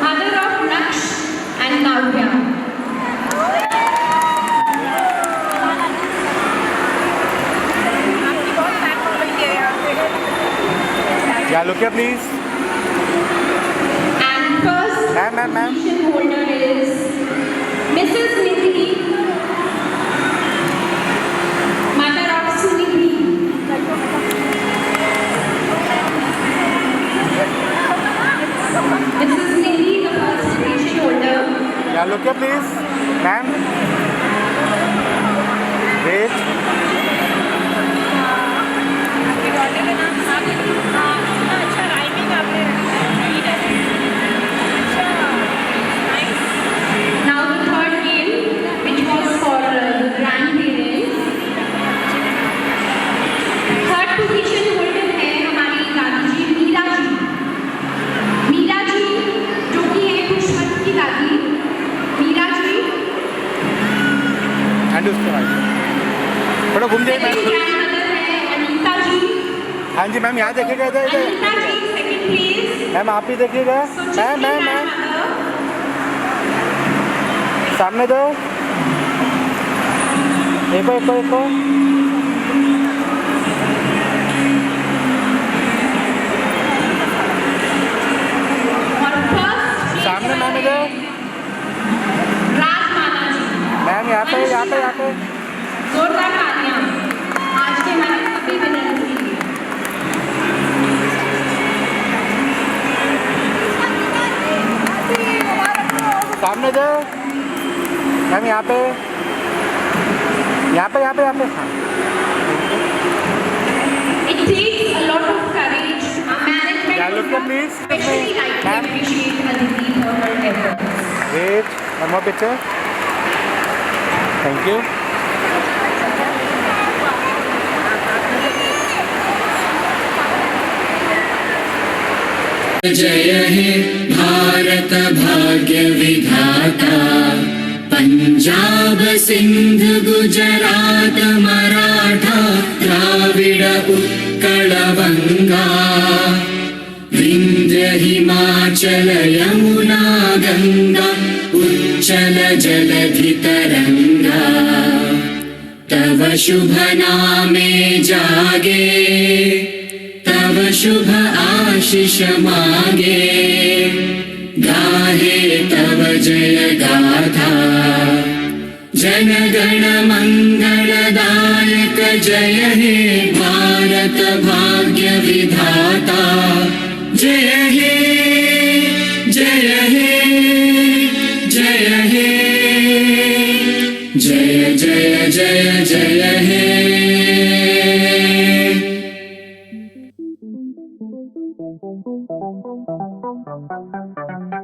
Mother of Naksh and Navya. Yeah, look here, please. And first Ma'am. position holder is Mrs. Nidhi, mother of Sunidhi. Mrs. Cindy, the first station holder. Yeah, look here please. Ma'am. Wait. Now the third game, which was for the grandparents. Third position holder है हमारी दादी जी मीरा जी। मीरा जी जो कि है पुष्पत की दादी। Meera ji. And उसके बाद थोड़ा घूम जाइए मैम। ग्रैंडमदर है अनीता जी। हाँ जी मैम, यहाँ देखिएगा, इधर इधर। अनीता जी सेकंड प्लेस। मैम आप ही देखिएगा। मैम मैम मैम सामने दो। एको एको एको। सामने मैम इधर। राजमाला जी। मैम यहाँ पे यहाँ पे यहाँ पे। जोरदार तालियां आज के हमारे सभी विनर्स के लिए। सामने दो। मैम यहाँ पे यहाँ पे यहाँ पे यहाँ पे। हाँ। It takes a lot of courage. Our management Yeah, look at please. especially like to Ma'am. appreciate Aditi for her efforts. Wait, one more picture. Thank you. जय हे भारत भाग्य विधाता, पंजाब सिंध गुजरात मराठा द्राविड़ उत्कल बंगा, विंध्य हिमाचल यमुना गंगा उच्चल जलधि तरंगा, तव शुभ नामे जागे, तव शुभ आशीष मागे, गाहे तव जय गाथा, जन गण मंगलदायक जय हे भारत भाग्य विधाता, जय हे जय हे जय हे जय जय जय जय हे। Thank you.